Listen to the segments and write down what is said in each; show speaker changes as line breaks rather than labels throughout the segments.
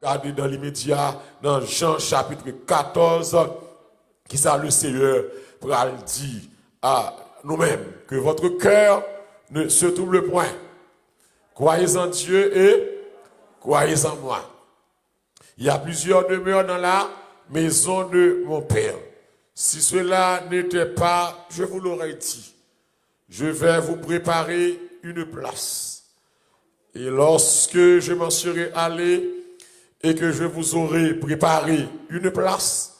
Regardez dans l'immédiat, dans Jean chapitre 14, qui ça le Seigneur pour dire à nous-mêmes que votre cœur ne se trouble point. Croyez en Dieu et croyez en moi. Il y a plusieurs demeures dans la maison de mon Père. Si cela n'était pas, je vous l'aurais dit. Je vais vous préparer une place. Et lorsque je m'en serai allé et que je vous aurai préparé une place,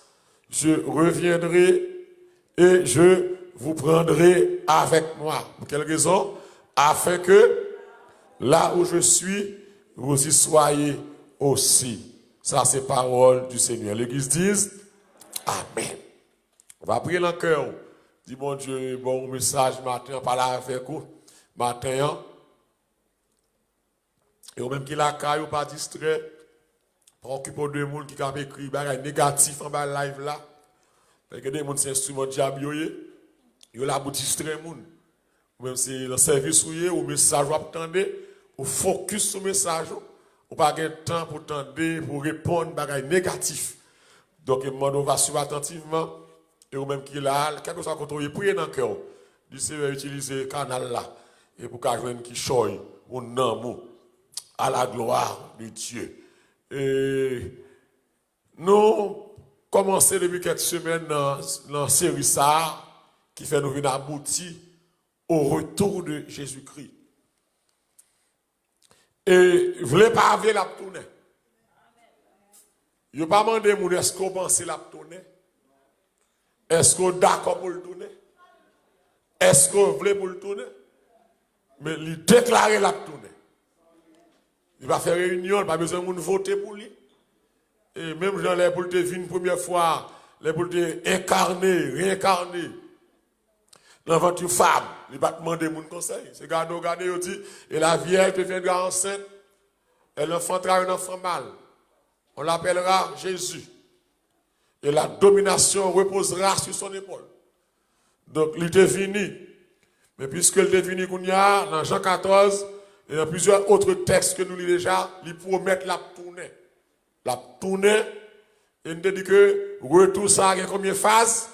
je reviendrai et je vous prendrai avec moi. Pour quelle raison? Afin que là où je suis, vous y soyez aussi. Ça, c'est parole du Seigneur. L'Église dit Amen. On va prier dans le cœur. Dis mon Dieu, bon message matin, parler avec vous. Matin, et au même qui la caille, ou pas distrait, préoccupé de monde qui a écrit des négatifs en bas live là. Parce que des gens c'est instrument diable yo la pour distraire monde. Ou même c'est le service ou message ou attendre, ou focus sur message, ou pas de temps pour tendre pour répondre à des négatifs. Donc on va suivre attentivement et ou même qui là, quelque chose qu'on prier dans le cœur. Du Seigneur utiliser canal là et pour qu'à joindre qui choye ou non à la gloire de Dieu. Et nous commençons depuis quelques semaines dans la série ça qui fait nous venir aboutir au retour de Jésus-Christ. Et vous ne voulez pas avoir la tournée. Je ne pas demander est-ce qu'on pense la tournée. Est-ce qu'on est d'accord pour le tourner? Est-ce qu'on voulait pour le tourner? Mais il déclarer la tournée. Il va faire réunion, pas besoin de voter pour lui. Et même dans les pour te venir une première fois, les pour te incarner, réincarner. L'enfant femme, il va demander mon conseil. C'est garder, il dit, et la vierge deviendra enceinte, elle enfantera un enfant mâle. On l'appellera Jésus. Et la domination reposera sur son épaule. Donc, il est fini. Mais puisqu'il est fini, dans Jean 14, et dans plusieurs autres textes que nous lisons déjà, il promet la tournée. La tournée, et nous dit que retour ça a combien de phases?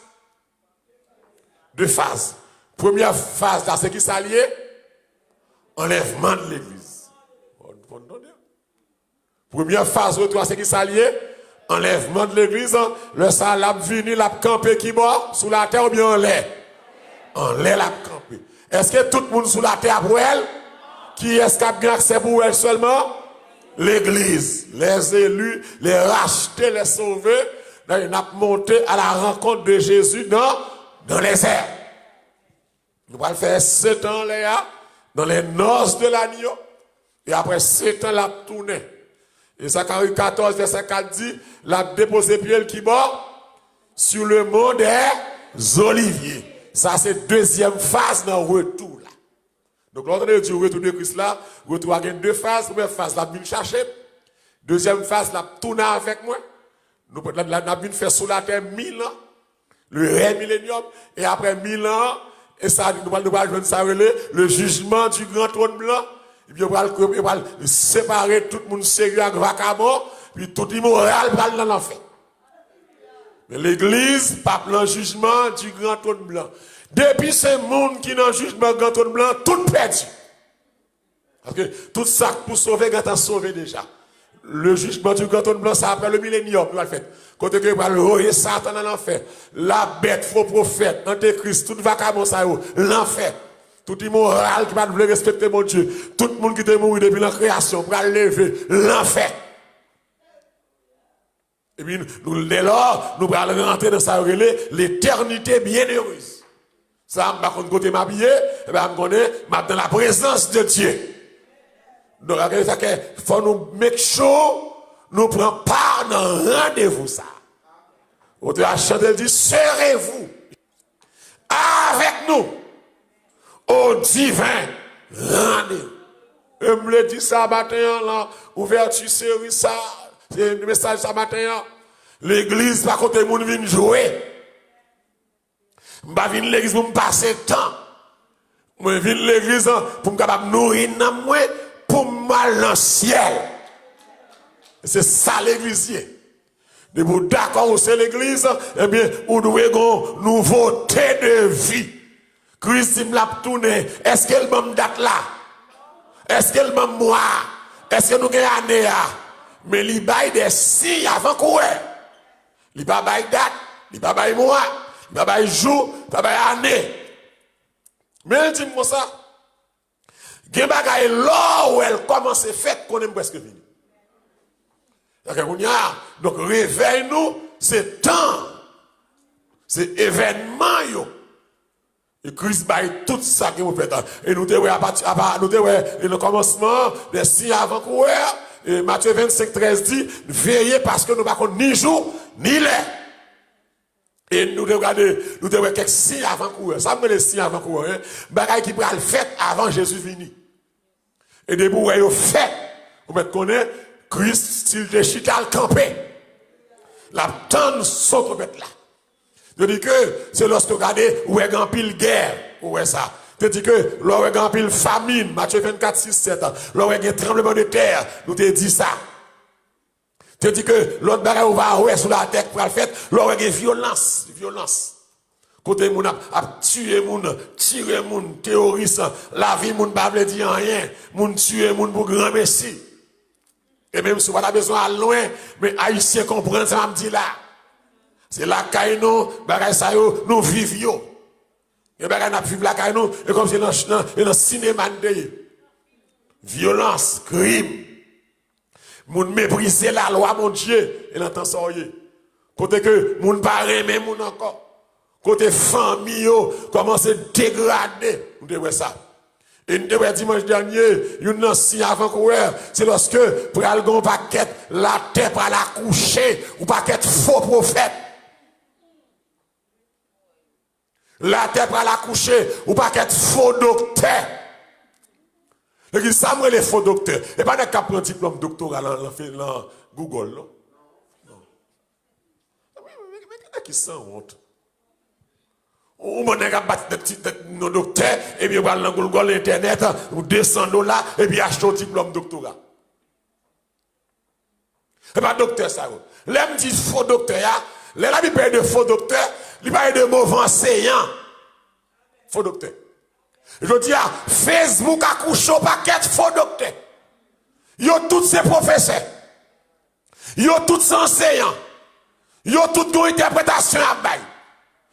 2 phases. Première phase, là, c'est qui s'allie? Enlèvement de l'église. Première phase, retour, c'est qui s'allie? Enlèvement de l'église. Le sang l'a venu, l'a campé qui mort sous la terre ou bien en l'air? En l'air, l'a campé. Est-ce que tout le monde sous la terre pour elle? Qui est-ce qui a bien accès pour elle seulement? L'église, les élus, les rachetés, les sauvés. Il a monté à la rencontre de Jésus dans les airs. Nous allons faire 7 ans là, dans les noces de l'agneau. Et après 7 ans, la tournée. Et Zacharie 14, verset 4 dit, la déposé pied qui mort sur le mont des Oliviers. Ça, c'est deuxième phase dans le retour là. Donc, l'autre dit retour de Christ là, retour à 2 phases. Première phase, la vient chercher. Deuxième phase, la tourner avec moi. Nous avons fait sous la terre 1000 ans. Le règne millénium. Et après 1000 ans, et ça, nous allons jouer ça, le jugement du grand trône blanc. Et puis, on va séparer tout le monde sérieux avec vacabon, puis tout immoral va dans l'enfer. Mais l'église, pas le jugement du grand trône blanc. Depuis ce monde qui dans le jugement du grand trône blanc, tout perdu. Parce que tout ça pour sauver, quand on sauvé déjà. Le jugement du grand trône blanc, ça appelle le millénium, il va le faire. Quand on va le royer Satan dans l'enfer, la bête, faux prophète, antéchrist, tout vacabon, ça l'enfer. Tout immoral qui va vouloir respecter mon Dieu. Tout le monde qui est mort depuis la création pour lever l'enfer. Et puis, nous, dès lors, nous allons rentrer dans sa l'éternité bienheureuse. Ça, je vais côté m'habiller, et bien, je vais dans la présence de Dieu. Donc, il faut nous make sure, nous prenons part dans un rendez-vous, ça. Autre chanteur dit, serez-vous avec nous au divin rendez-vous. Je me le dis ça matin, là, ouverture série ça, c'est un message ça matin. L'église, par contre, les gens viennent jouer. Je ne vais pas venir l'église pour me passer le temps. Je viens l'église pour me nourrir dans moi, pour me mal dans le ciel. C'est ça l'église. De vous d'accord où c'est l'église, eh bien, vous devez une nouveauté de vie. Christ m'a tourné. Est-ce qu'elle m'a date là? Est-ce qu'elle m'a mois? Est-ce que nous avons année là? Mais il y a des signes avant qu'on ait. Il n'y a pas de date, il n'y a pas de mois, il n'y a pas de jour, il n'y a pas d'année. Mais dis-moi ça. Il y a des choses là où elle commence à faire qu'on est presque fini. Donc réveille-nous, c'est temps. C'est événement. Yo. Et Christ baille tout ça que vous faites. Et nous devons le commencement des signes avant qu'on et Matthieu 25, 13 dit, veillez parce que nous ne pouvons ni jour, ni l'air. Et nous devons regarder, nous devons quelques signes avant qu'on ça me les signes avant qu'on bagaille qui pourra le faire avant Jésus vini. Et des bouts vous fait, vous mettez connaître, Christ, s'il te chita le campé. La tonne son trompette là. Je dis que c'est lorsque vous regardez, où est grand pile guerre, où est ça. Je dis que l'on est grand pile famine, Matthieu 24, 6, 7, l'on est un tremblement de terre, nous te dit ça. Je dis que l'autre bagaille où va ouais sur la terre pour le faire, l'on est violence, violence. Côté moun a tué moun, tiré moun, terroriste, la vie moun pas veut dire rien, moun tué moun pour grand messie. Et même si on n'a pas besoin à loin, mais Haïtiens comprennent ça, me dit là. C'est la caille nous, bagay ça yo, nous vivons. Et bagay n'a vivre la caille nous, et comme c'est dans le cinéma de violence, crime. Moun mépriser la loi, mon Dieu, et l'entend ça. Côté que moun pas aimer moun encore. Côté famille yo, commence à dégrader. Nous devons ça. Et nous devons dimanche dernier, une signe avant courir, c'est lorsque pour aller gon paquet, la terre pour la coucher, ou paquet faux prophète. La terre pour la coucher, ou paquet faux docteur. Et ça, moi, les faux docteurs. Et pas des cas pour un diplôme doctoral dans Google, non? Mais qui s'en honte? Ou mon nègre battre nos docteurs, et puis on va dans Google Internet, ou $200, et puis acheter un diplôme doctorat. Et pas docteur ça. L'aime dit faux docteur, là, il parle de faux docteur, il parle de mauvais enseignant. Faux docteur. Je dis à Facebook a couché au paquet faux docteur. Ils ont tous ces professeurs. Ils ont tous ces enseignants. Ils ont toutes une interprétation à bail.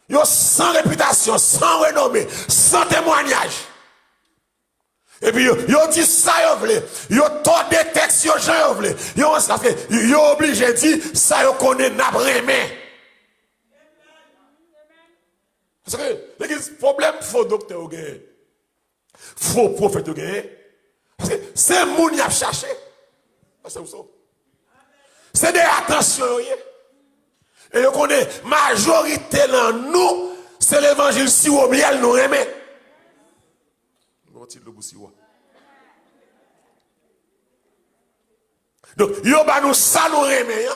Ils ont sans réputation, sans renommée, sans témoignage. Et puis, ils ont dit ça, ils ont voulu. Ils ont tout des textes, ils ont voulu. Ils ont obligé de dire ça, ils connaissent n'a rien. Parce que, le problème, faux docteur, faux prophète, c'est un monde qui a cherché. C'est des attentions. Et vous connaissez, majorité dans nous, c'est l'évangile si au miel nous aimons. Donc, yo ba nous ça nous aimons,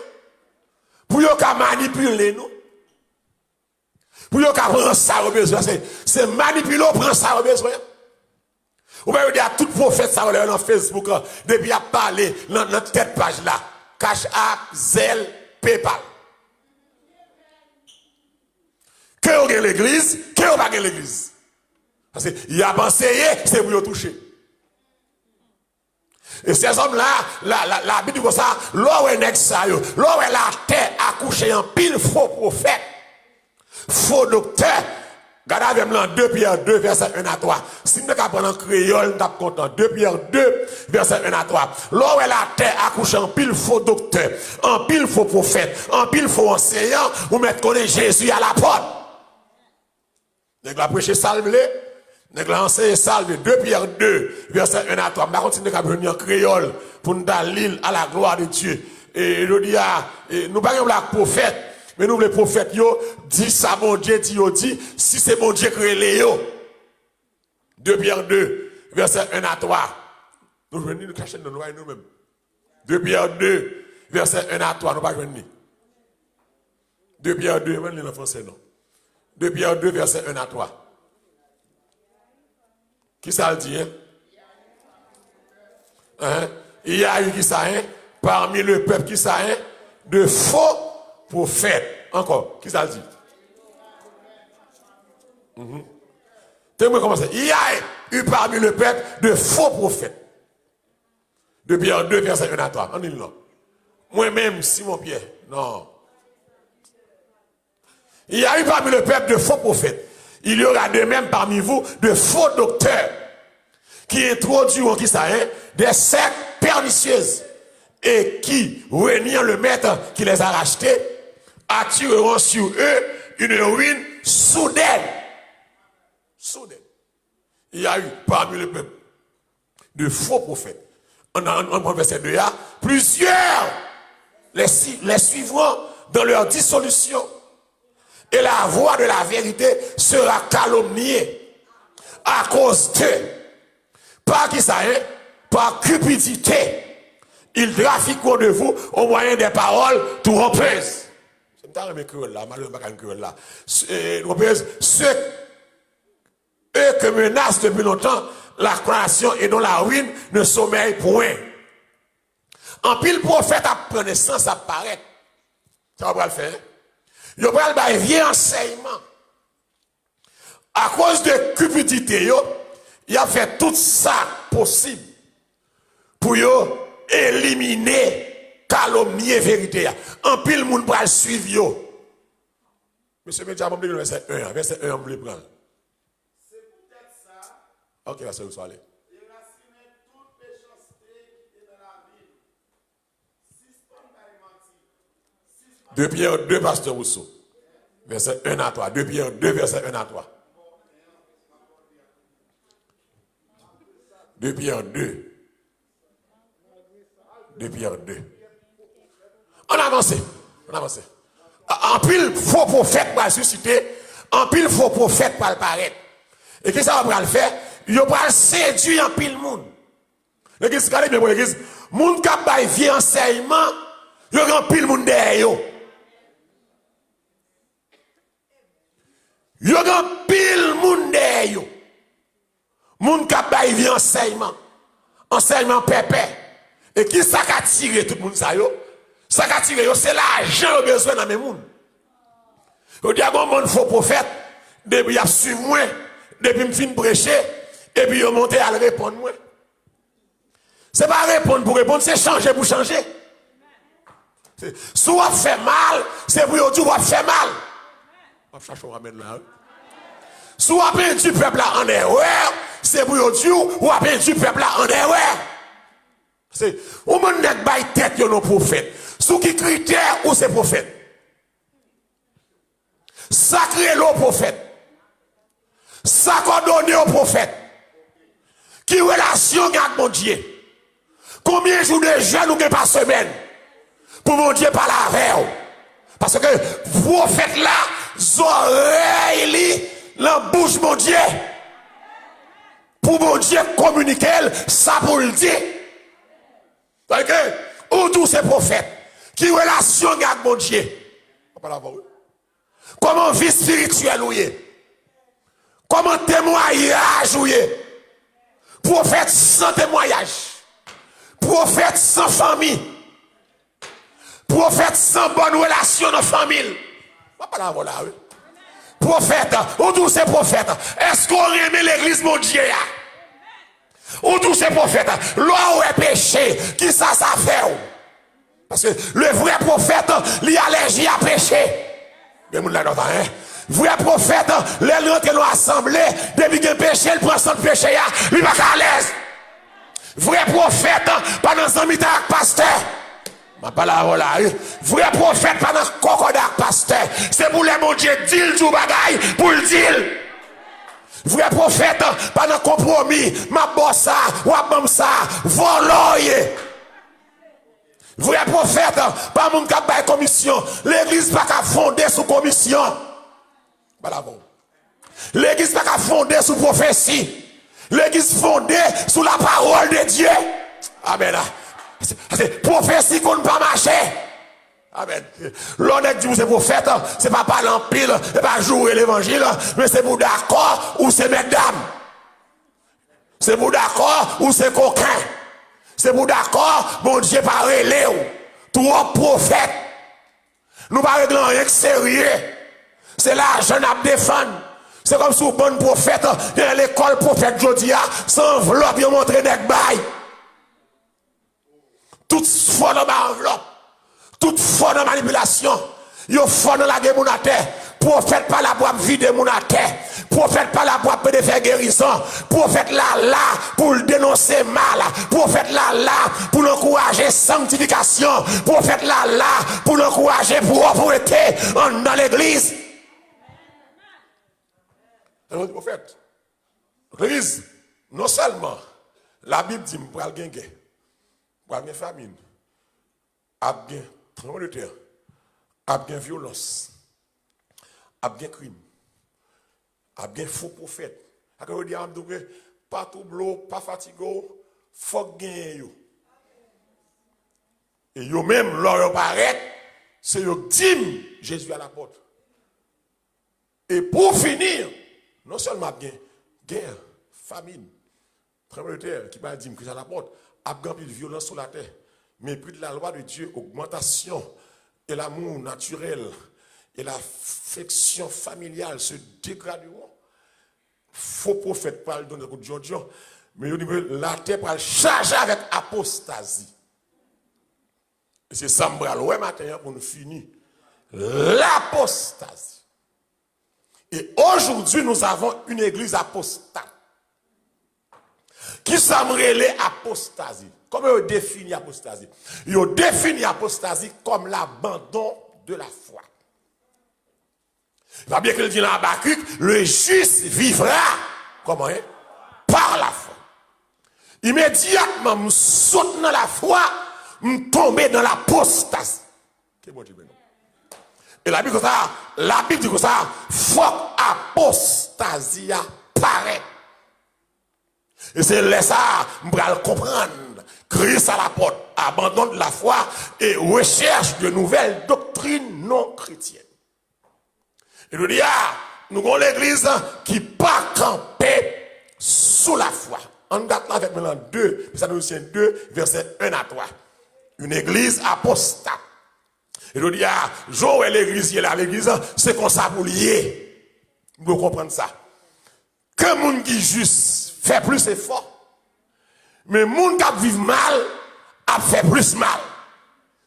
pour yo ka manipuler nous. Pour yo ka prendre ça au besoin, c'est manipuler, prendre ça au besoin. Ou bien dire à tout prophète ça dans Facebook, depuis à parler dans notre tête page là, Cash App, Zelle, PayPal. Que vous avez l'église, que vous n'avez pas l'église. Parce qu'il y a pensé, c'est pour vous toucher. Et ces hommes-là, la Bible dit comme ça, l'eau est nexa, l'eau est la terre accouchée en pile faux prophète, faux docteur. Regardez avec moi 2 Pierre 2, verset 1 à 3. Si nous avons en créole, nous sommes contents. 2 Pierre 2, verset 1 à 3. L'eau est la terre accouchée en pile faux docteur, en pile faux prophète, en pile faux enseignant, vous mettez connaître Jésus à la porte. Nous avons prêché salvé, nous avons enseigné salvé. 2 Pierre 2, verset 1 à 3. Nous continuons à venir en créole pour nous donner l'île à la gloire de Dieu. Et je dis, nous ne parlons pas de prophète, mais nous les prophètes, dit ça, mon Dieu, dit, si c'est mon Dieu créé les yo. 2 Pierre 2, verset 1 à 3. Nous venons nous cacher dans nous-mêmes. 2 Pierre 2, verset 1 à 3, nous ne pas venir. 2 Pierre 2, même en français, non. 2 Pierre 2, verset 1 à 3. Qui ça le dit, hein? Il y a eu qui ça, hein? parmi le peuple qui ça hein, de faux prophètes. Encore, qui ça dit? Il y a eu parmi le peuple de faux prophètes. De Pierre 2, verset 1 à 3. On dit là. Moi-même, Simon Pierre. Non. Il y a eu parmi le peuple de faux prophètes. Il y aura de même parmi vous de faux docteurs qui introduiront qui ça, hein, des sectes pernicieuses et qui, réunissant le maître qui les a rachetés, attireront sur eux une ruine soudaine. Soudaine. Il y a eu parmi le peuple de faux prophètes. En verset 2, plusieurs les suivront dans leur dissolution. Et la voix de la vérité sera calomniée à cause d'eux. Par qui ça est? Par cupidité. Ils trafiqueront de vous au moyen des paroles trompeuses. C'est pas un créole là, malheureusement pas un créole là. Trompeuses, ceux que menacent depuis longtemps la création et dont la ruine ne sommeille point. En pile prophète à prendre naissance, ça paraît. Ça va le faire. Il va le vieux enseignement. À cause de cupidité, il a fait tout ça possible pour éliminer, calomnier vérité. En pile monde va le suivre. Monsieur Medja, je vais verset 1. Verset 1, on peut le prendre. C'est peut-être ça. Ok, là, c'est où ça aller. Déraciner toute méchanceté qui est dans la ville. 2 Pierre 2, Pasteur Rousseau. Verset 1 à 3. 2 Pierre 2, verset 1 à 3. 2 Pierre 2. 2 Pierre 2. On avance. On avance. En pile faux prophète va susciter. En pile faux prophète va le paraître. Et qu'est-ce que ça va le faire? Il va séduire en pile monde. L'église, regardez bien pour l'église. Monde qui a vieux enseignement, il y a un pile monde derrière. Il y a un pile monde derrière. Monde qui a vieux enseignement. Enseignement pépé. Et qui ça a tiré tout le monde ça yo? Ça a tiré yo, c'est l'argent au besoin dans mes monde. Il y a un monde faux prophète, depuis il a suivi moi, depuis me fin prêcher, et puis il a monté à le répondre moi. C'est pas répondre pour répondre, c'est changer pour changer. Si on fait mal, c'est pour dire qu'on fait mal. On va chercher un ramène là. Si on appelle du peuple là en erreur, c'est pour dire qu'on appelle du peuple là en erreur. C'est on m'a net bail tête yo nos prophètes. Sous qui critère ou c'est prophète? Sacré le prophète. S'accordonner au prophète. Qui relation avec mon Dieu? Combien de jours de jeûne ou par semaine? Pour mon Dieu parler avec vous. Parce que prophète là, oreilles la bouche mon Dieu. Pour mon Dieu communiquer ça pour le dire. Parce que où tous ces prophètes qui relation avec mon Dieu? Comment vie spirituelle ou est? Comment témoignage ou est? Prophète sans témoignage. Prophète sans famille. Prophète sans bonne relation dans la famille. Prophète, où tous ces prophètes? Est-ce qu'on remet l'église mon Dieu? Où tous ces prophètes? Loi ou est péché? Qui ça fait? Parce que le vrai prophète, il est allergique à péché. Mais vous l'avez entendu, hein? Vrai prophète, les gens qui l'ont assemblé, depuis qu'il péché, il prend son péché, il va à l'aise. Vrai prophète, pendant son mita avec pasteur. Ma parole là, vrai prophète, pendant cocoda avec pasteur. C'est pour les mon Dieu, dit du bagaille, pour le dire. Vrai prophète, pendant compromis, ma bossa, wabam ça, voloye. Vrai prophète, pas mon cap de commission. L'église pas qu'à fonder sous commission. L'église pas qu'à fonder sous prophétie. L'église fondée sous la parole de Dieu. Amen. C'est prophétie qu'on ne peut pas marcher. Amen. L'honnête dit c'est prophète, c'est pas parler en pile, c'est pas jouer l'évangile, mais c'est pour d'accord ou c'est mesdames. C'est pour d'accord ou c'est coquin. C'est pour d'accord, mon Dieu pas relé ou. Trois prophètes. Nous pas régler rien que sérieux. C'est l'argent à défendre. C'est comme si un bon prophète dans l'école prophète Jodia, sans enveloppe, il montre des bails. Tout fort dans ma enveloppe. Tout fort dans manipulation. Yo fort dans la guerre mon terre. Prophète pas la boîte vide mon terre. Prophète pas la boîte pour faire guérison. Prophète là pour le dénoncer mal. Prophète là pour l'encourager sanctification. Prophète là pour l'encourager propreté dans l'église. Alors, prophète, l'église, non seulement la Bible dit pour aller gagner, pour aller famine, avoir tremblement de terre, avoir violence, avoir crime, avoir faux prophète. Alors, il dit pas troubler, pas fatigué, faut gagner. Et yo même, leur paraît, c'est yo dit Jésus à la porte. Et pour finir, non seulement bien, guerre, famine, tremblement de terre, qui va dire que à la porte, abgant de violence sur la terre, mépris de la loi de Dieu, augmentation, et l'amour naturel, et l'affection familiale se dégraderont. Faux prophète parle dans le coup de Dieu, mais la terre va charger avec apostasie. Et c'est ça, ouais, matin, pour nous finir. L'apostasie. Et aujourd'hui, nous avons une église apostate. Qui s'appelle apostasie? Comment on définit apostasie? On définit apostasie comme l'abandon de la foi. Il va bien qu'il dit dans Habakkuk, le juste vivra, comment hein? Par la foi. Immédiatement, je saute dans la foi, je tombe dans l'apostasie. Quel bon Dieu, non? Et la Bible dit que ça, faut apostasie paraît. Et c'est là ça, on va comprendre. Christ à la porte, abandonne la foi et recherche de nouvelles doctrines non chrétiennes. Et nous disons, nous avons l'église qui pas campée sous la foi. En date avec maintenant 2, Thessaloniciens 2, versets 1 à 3. Une église apostate. Et nous disons, Joël l'église, il est là, l'église, c'est comme ça pour lier. Vous comprenez ça. Que moun qui juste fait plus effort. Mais moun qui vivent mal, a fait plus mal.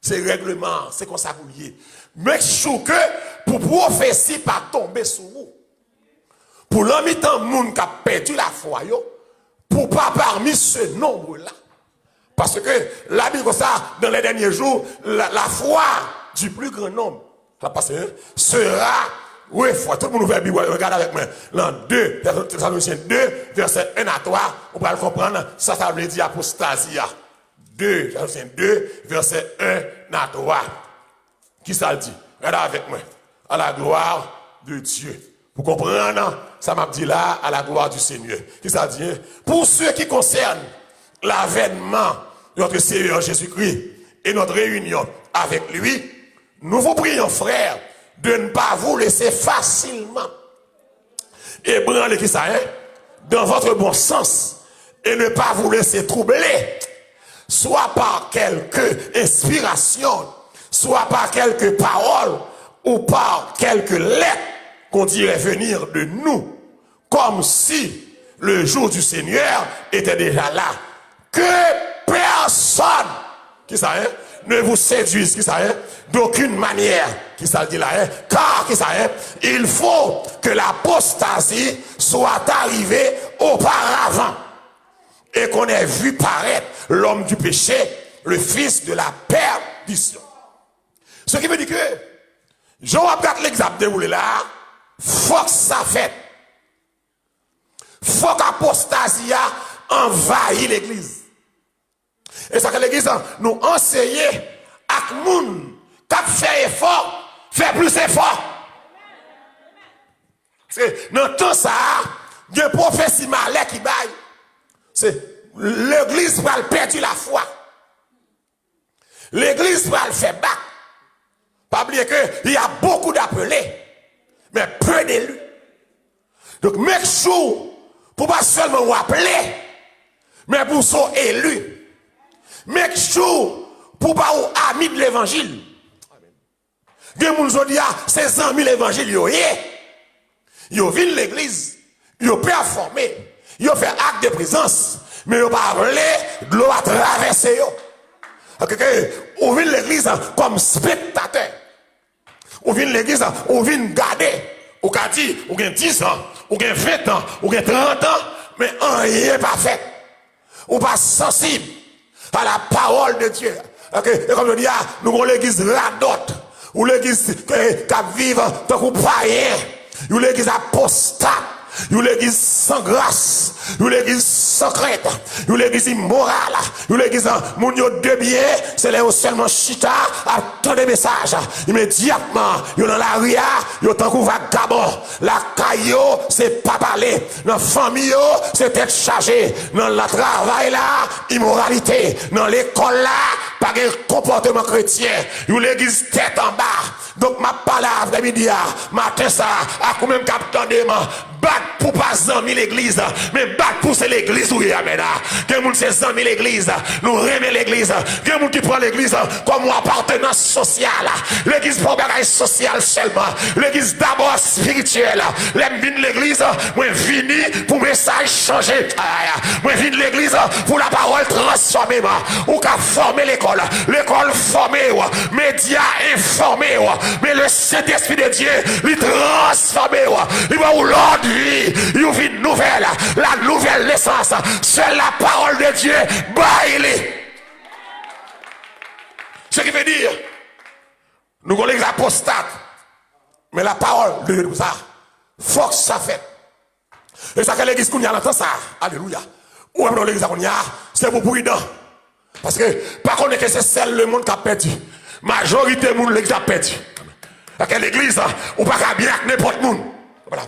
C'est règlement, c'est comme ça pour lier. Mais je que pour prophétie pas tomber sur vous. Pour l'homme temps moun qui a perdu la foi, pour pas parmi ce nombre-là. Parce que la Bible comme ça, dans les derniers jours, la foi du plus grand nombre, sera, oui, foi. Tout le monde ouvre Bible, regarde avec moi. L'an 2, Thessaloniciens 2, verset 1 à 3, on va le comprendre, ça veut dire apostasia. 2, Thessaloniciens 2, verset 1 à 3. Qui ça dit? Regardez avec moi. À la gloire de Dieu. Pour comprendre, ça m'a dit là, à la gloire du Seigneur. Qui ça dit? Pour ceux qui concernent l'avènement de notre Seigneur Jésus-Christ et notre réunion avec lui, nous vous prions, frères, de ne pas vous laisser facilement ébranler qui ça est, dans votre bon sens, et ne pas vous laisser troubler, soit par quelque inspiration, soit par quelques paroles, ou par quelques lettres qu'on dirait venir de nous, comme si le jour du Seigneur était déjà là. Que personne, qui ça est, ne vous séduise, qui ça est, d'aucune manière, qui ça dit là, car qui ça est, il faut que l'apostasie soit arrivée auparavant et qu'on ait vu paraître l'homme du péché, le fils de la perdition. Ce qui veut dire que, je regarde l'exemple déroulé là, faut que ça fait. Faut qu'apostasie envahit l'église. Et ça que l'église nous enseigne à moun qui fait effort, fait plus effort. C'est dans tout ça, il y a une prophétie malais qui baille. C'est l'église va perdre la foi. L'église va le faire back. Pas oublier qu'il y a beaucoup d'appelés, mais peu d'élus. Donc, make sure, pour pas seulement vous appeler, mais pour sont élus. Make sure pour pas ou ami de l'évangile. Gen moun jodi a, c'est amis l'évangile yo yo viennent l'église, yo performer, yo fait acte de présence, mais yo pas voler de l'eau à traverser yo. Ou viennent l'église comme spectateur. Ou viennent l'église, ou viennent garder. Ou ka dit, ou gen 10 ans, ou gen 20 ans, ou gen 30 ans, mais rien pas fait. Ou pas sensible à la parole de Dieu. Et comme je dis, nous avons l'église radote, ou l'église qui vive tant qu'on païen, ou l'église apostate, ou l'église sans grâce, ou l'église secrète, ou l'église immorale, ou l'église moun yo de bien, c'est là où seulement chita attend des messages. Immédiatement, yo dans la ria, yo tant qu'on vagabond, la caillou, c'est pas parler, dans la famille, c'est être chargé, dans le travail là, immoralité, dans l'école là, pas de comportement chrétien, ou l'église tête en bas. Donc ma parole après-midi, matin ça, à combien de capteurs de battre pour pas zami l'église, mais battre pour c'est l'église où il y a maintenant. Quel monde c'est zami l'église, nous remet l'église. Quel monde qui prend l'église comme une appartenance sociale. L'église pour bagage social seulement. L'église d'abord spirituelle. L'aime vine l'église, moi vini pour message changer. Moi vine l'église pour la parole transformer. Ou qu'à former l'école. L'école formée, médias informés. Mais le Saint-Esprit de Dieu, il transforme. Il va où l'ordre vie, il vit une nouvelle, la nouvelle naissance. C'est la parole de Dieu. Baille. Ce qui veut dire, nous avons les apostates, mais la parole de Dieu, ça, faut que ça fait. Et ça que l'église qu'on y a l'entend ça, alléluia. Ou même dans l'église qu'on y a, c'est pour prudent. Parce que, par contre, que c'est celle le monde qui a perdu. Majorité de monde l'église a perdu. L'église, ou pas bien avec n'importe monde. Voilà.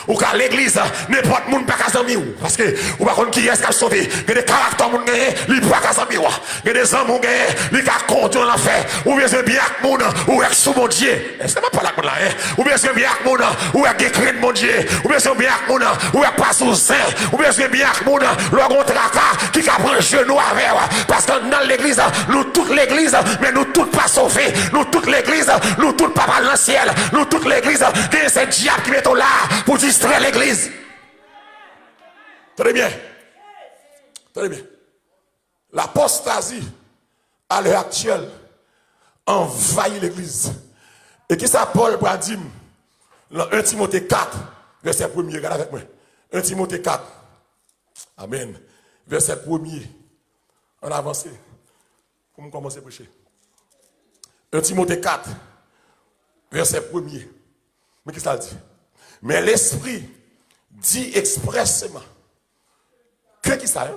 Ou qu'à l'église, n'importe monde pas qu'à s'en parce que, ou pas contre qui est-ce qu'à sauver. Il y a des caractères moun gagné, il pas qu'à s'en il y a des hommes moun gagné, il qu'à conduire l'enfer. Ou bien c'est bien avec moun, ou avec sous mon Dieu. Est-ce que pas là là, hein? Ou bien c'est bien avec moun, ou avec écrit de mon Dieu. Ou bien c'est bien avec moun, ou avec pas sous saint. Ou bien c'est bien avec moun, le grand tracas qui prend genou avec. Parce que dans l'église, nous toute l'église, mais nous toutes pas sauvés. Nous toute l'église, nous toutes pas dans le ciel. Nous toute l'église, c'est ce diable qui met là pour distraire l'église. Très bien. Très bien. L'apostasie, à l'heure actuelle, envahit l'église. Et qui ça, Paul Bradim, dans 1 Timothée 4, verset 1er, regarde avec moi. 1 Timothée 4. Amen. Verset 1er. On a avancé. Pour commencer à prêcher. 1 Timothée 4, verset 1er. Mais qu'est-ce que ça dit? Mais l'Esprit dit expressément que qui ça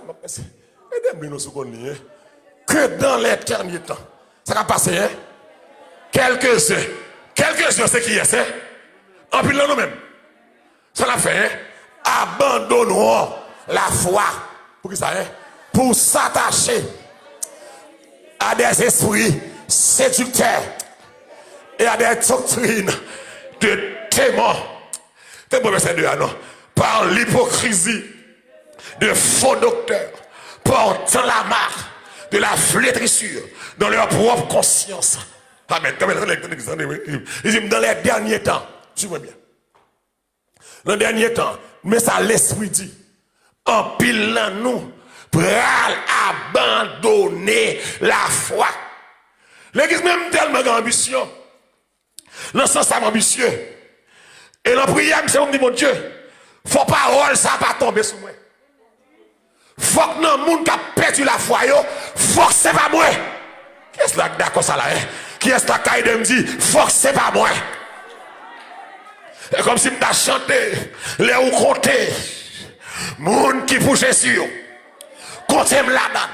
que dans les derniers temps, ça va passer, hein? Quelques-uns, c'est qui est, hein? En plus, nous-mêmes, ça l'a fait, hein? Abandonneront la foi. Pour qui ça, hein? Pour s'attacher à des esprits séducteurs et à des doctrines de témoins. Par l'hypocrisie de faux docteurs portant la marque de la flétrissure dans leur propre conscience. Amen. Il dit dans les derniers temps, suivez bien. Dans les derniers temps, mais ça l'esprit dit, en pile nous, pral abandonner la foi. L'église même tellement d'ambition, dans ce sens ambitieux. Et la prière, c'est on dit mon Dieu, faut parole, ça va tomber sur moi. Faut que dans le monde qui a perdu la foi, faut que c'est pas moi. Qui est-ce là d'accord ça là? Qui est-ce là qui me dit, faut que c'est pas moi? Et comme si je m'avais chanté, les ou compté, monde qui pour Jésus, comptez la donne.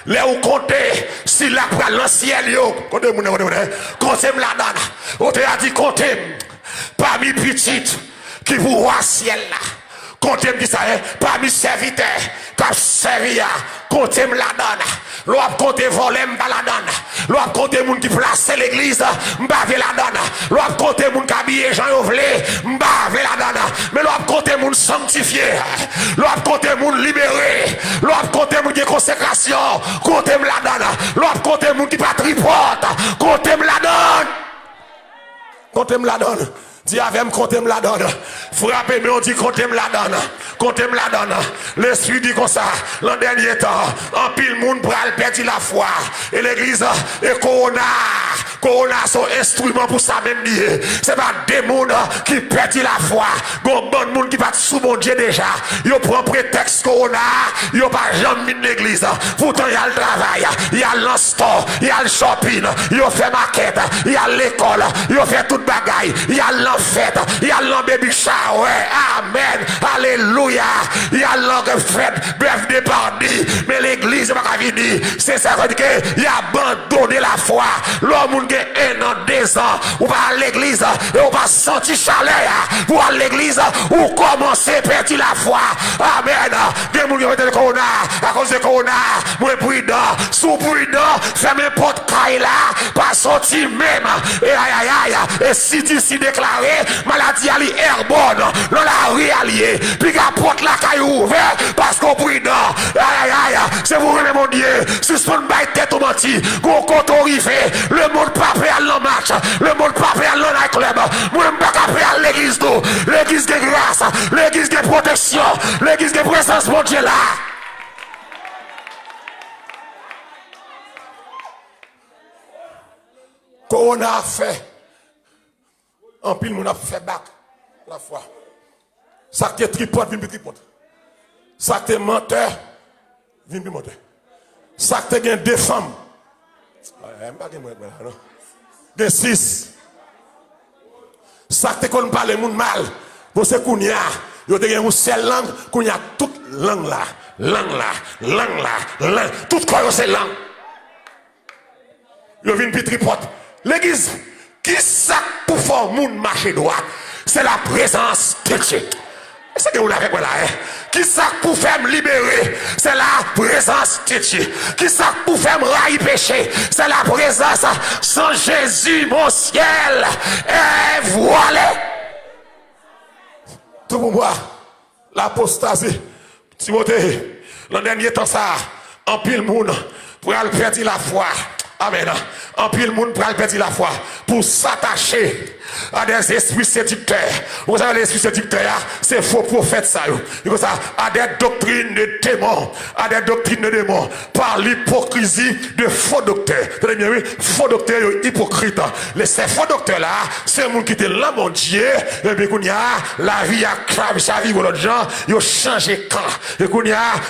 Les ou comptez, si la prend dans le ciel, comptez la donne. On te a dit comptez. Parmi petites qui vous voient ciel là, Comptez qui ça est, parmi serviteurs, qui servi, comptez la donne. L'on compte voler, m'ba la donne. L'on compte moun qui place l'église, m'ba la donne. L'on compte moun qui habille Jean Yovlé, m'ba la donne. Mais l'on compte moun sanctifié. L'on compte moun libéré. L'on compte moun qui consécration, comptez la donne. L'on compte moun qui pas tripote, comptez la donne. Comptez la donne. Dis avec moi, comptez la donne. Frappez, mais on dit comptez la donne. Comptez la donne. L'esprit dit comme ça. L'an dernier temps, en pile monde pour perdre la foi. Et l'église et Corona. Corona sont instruments pour ça même dire. C'est pas des gens qui perdent la foi. Bon monde qui va sous mon Dieu déjà. Ils prennent prétexte Corona. Ils pas jamais mis l'église. Pourtant il y a le travail. Il y a l'instant. Il y a le shopping. Ils fait maquette. Il y a l'école. Ils fait toute bagaille. Il y a l'enfête. Il y a l'baby shower. Amen. Alléluia. Il y a l'enfête. Birthday party. Mais l'église n'est pas venue. C'est ça qu'il a abandonné la foi. L'homme qui est 1 an, 2 ans. Ou va à l'église. Et on va sentir chaleur. Pour à l'église. Ou commencer à perdre la foi. Amen. Des gens qui ont été corona. À cause de corona. Moi prudent. Sous prudent. Fermez porte caille là. Pas sortir même. Et aïe aïe aïe. Et si tu s'y déclaré, maladie ali airborne. Dans la rue alliée. Puis la porte la caille ouverte. Parce qu'on prudent. Aïe aïe aïe. C'est vous mon Dieu. Suspend by tête au menti. Gros compte arrivé. Le monde pas prêt à l'en match. Le monde pas prêt à l'en club. Moi je pas prêt à l'église d'eau. L'église de grâce. L'église de protection. L'église de présence mon Dieu là. Qu'on a fait. En pile, on a fait bac la foi. Ça qui est tripote, vient plus tripote. Ça qui est menteur, vient plus menteur. Ça qui est deux femmes. Des 6. Ça qui est parle moun mal. Vous savez qu'on y a. Vous avez une seule langue, qu'on y a toute langue là. Langue là, langue là, langue. Tout quoi c'est langue. Vous venez plus tripote. L'église, qui ça pour faire moun marcher droit? C'est la présence de Dieu. C'est que vous l'avez là, hein? Qui ça pour faire me libérer? C'est la présence de Dieu. Qui ça pour faire me railler péché? C'est la présence sans Jésus, mon ciel. Et voilà. Tout pour moi, l'apostasie, Timothée, l'an dernier temps ça, en pile monde pour aller perdre la foi. Amen. En pile monde pour aller perdre la foi, pour s'attacher à des esprits séducteurs. Vous savez, les esprits séducteurs, c'est faux prophètes, ça. À des doctrines de démons, à des doctrines de démons, par l'hypocrisie de faux docteurs. Tenez bien, oui, faux docteurs, hypocrites. Ces faux docteurs-là, c'est le monde qui était là, mon Dieu, et puis, la vie a cramé sa vie pour l'autre gens, ils ont changé quand. Et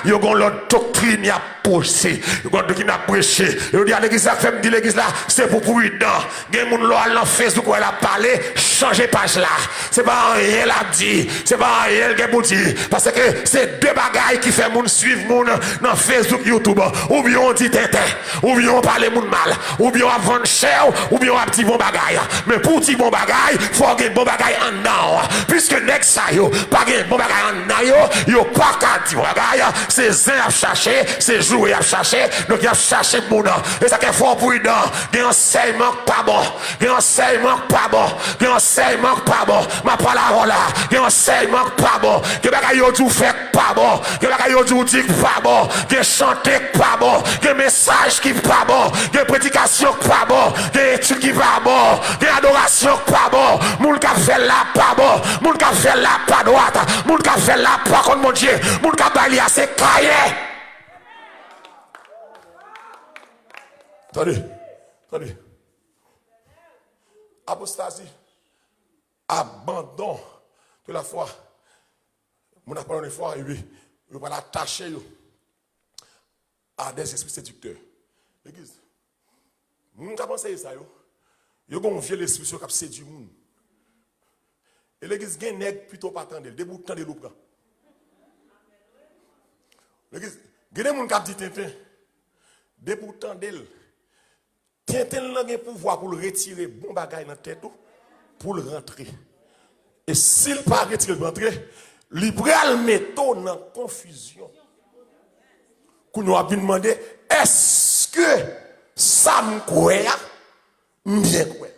ils ont leur doctrine, ils ont poussé, ils ont doctrine à prêcher. Ils ont dit à l'église, l'église là, c'est pour prudent. Il y a des gens dans Facebook où elle a parlé. Changer page là. C'est pas rien l'a dit. C'est pas rien qui vous dit. Parce que c'est deux bagailles qui fait moun suivre moun dans Facebook, YouTube. Ou bien on dit tintin. Ou bien on parle moun mal. Ou bien on vend cher. Ou bien on petit bon bagaille. Mais pour petit bon bagaille, faut avoir bon bagaille en dedans. Puisque next ça yo, pas bon bagaille en dedans yo pas qu'à dire bagaille. C'est zin à chercher, c'est jouer à chercher. Donc il a cherché moun. Et ça qu'il faut prudent. Il y a un enseignement pas bon. Il y a un enseignement pas bon. Il y a un enseignement pas bon. Ma parole là. Il y a un enseignement pas bon. Il y a des gens qui fait pas bon. Il y a des gens qui disent pas bon. Il y a chanter pas bon. Il y a message qui pas bon. Il y a prédication pas bon. Il y a étude qui pas bon. Il y a adoration pas bon. Moun qui fait là pas bon. Moun qui fait là pas droite. Moun qui fait là pas contre mon Dieu. Moun qui baille à ses cahiers. Attendez. Attendez. Apostasie. Abandon de la foi. Mon appel de foi, il va l'attacher à des esprits séducteurs. L'église. Moun ka pensé ça yo. Yo gon vieux l'esprit qui a séduit moun. Et l'église gen nèg plutôt pas tendre, debout tendre l'ou prend. L'église, gen moun ka dit tintin. Debout tendre. Tintin nan gen pouvoir pour le retirer bon bagay dans tête pour le rentrer. Et s'il pas retirer le rentrer, Libral metto dans confusion. Qu'on nous a demandé, est-ce que ça me croit? Bien quoi.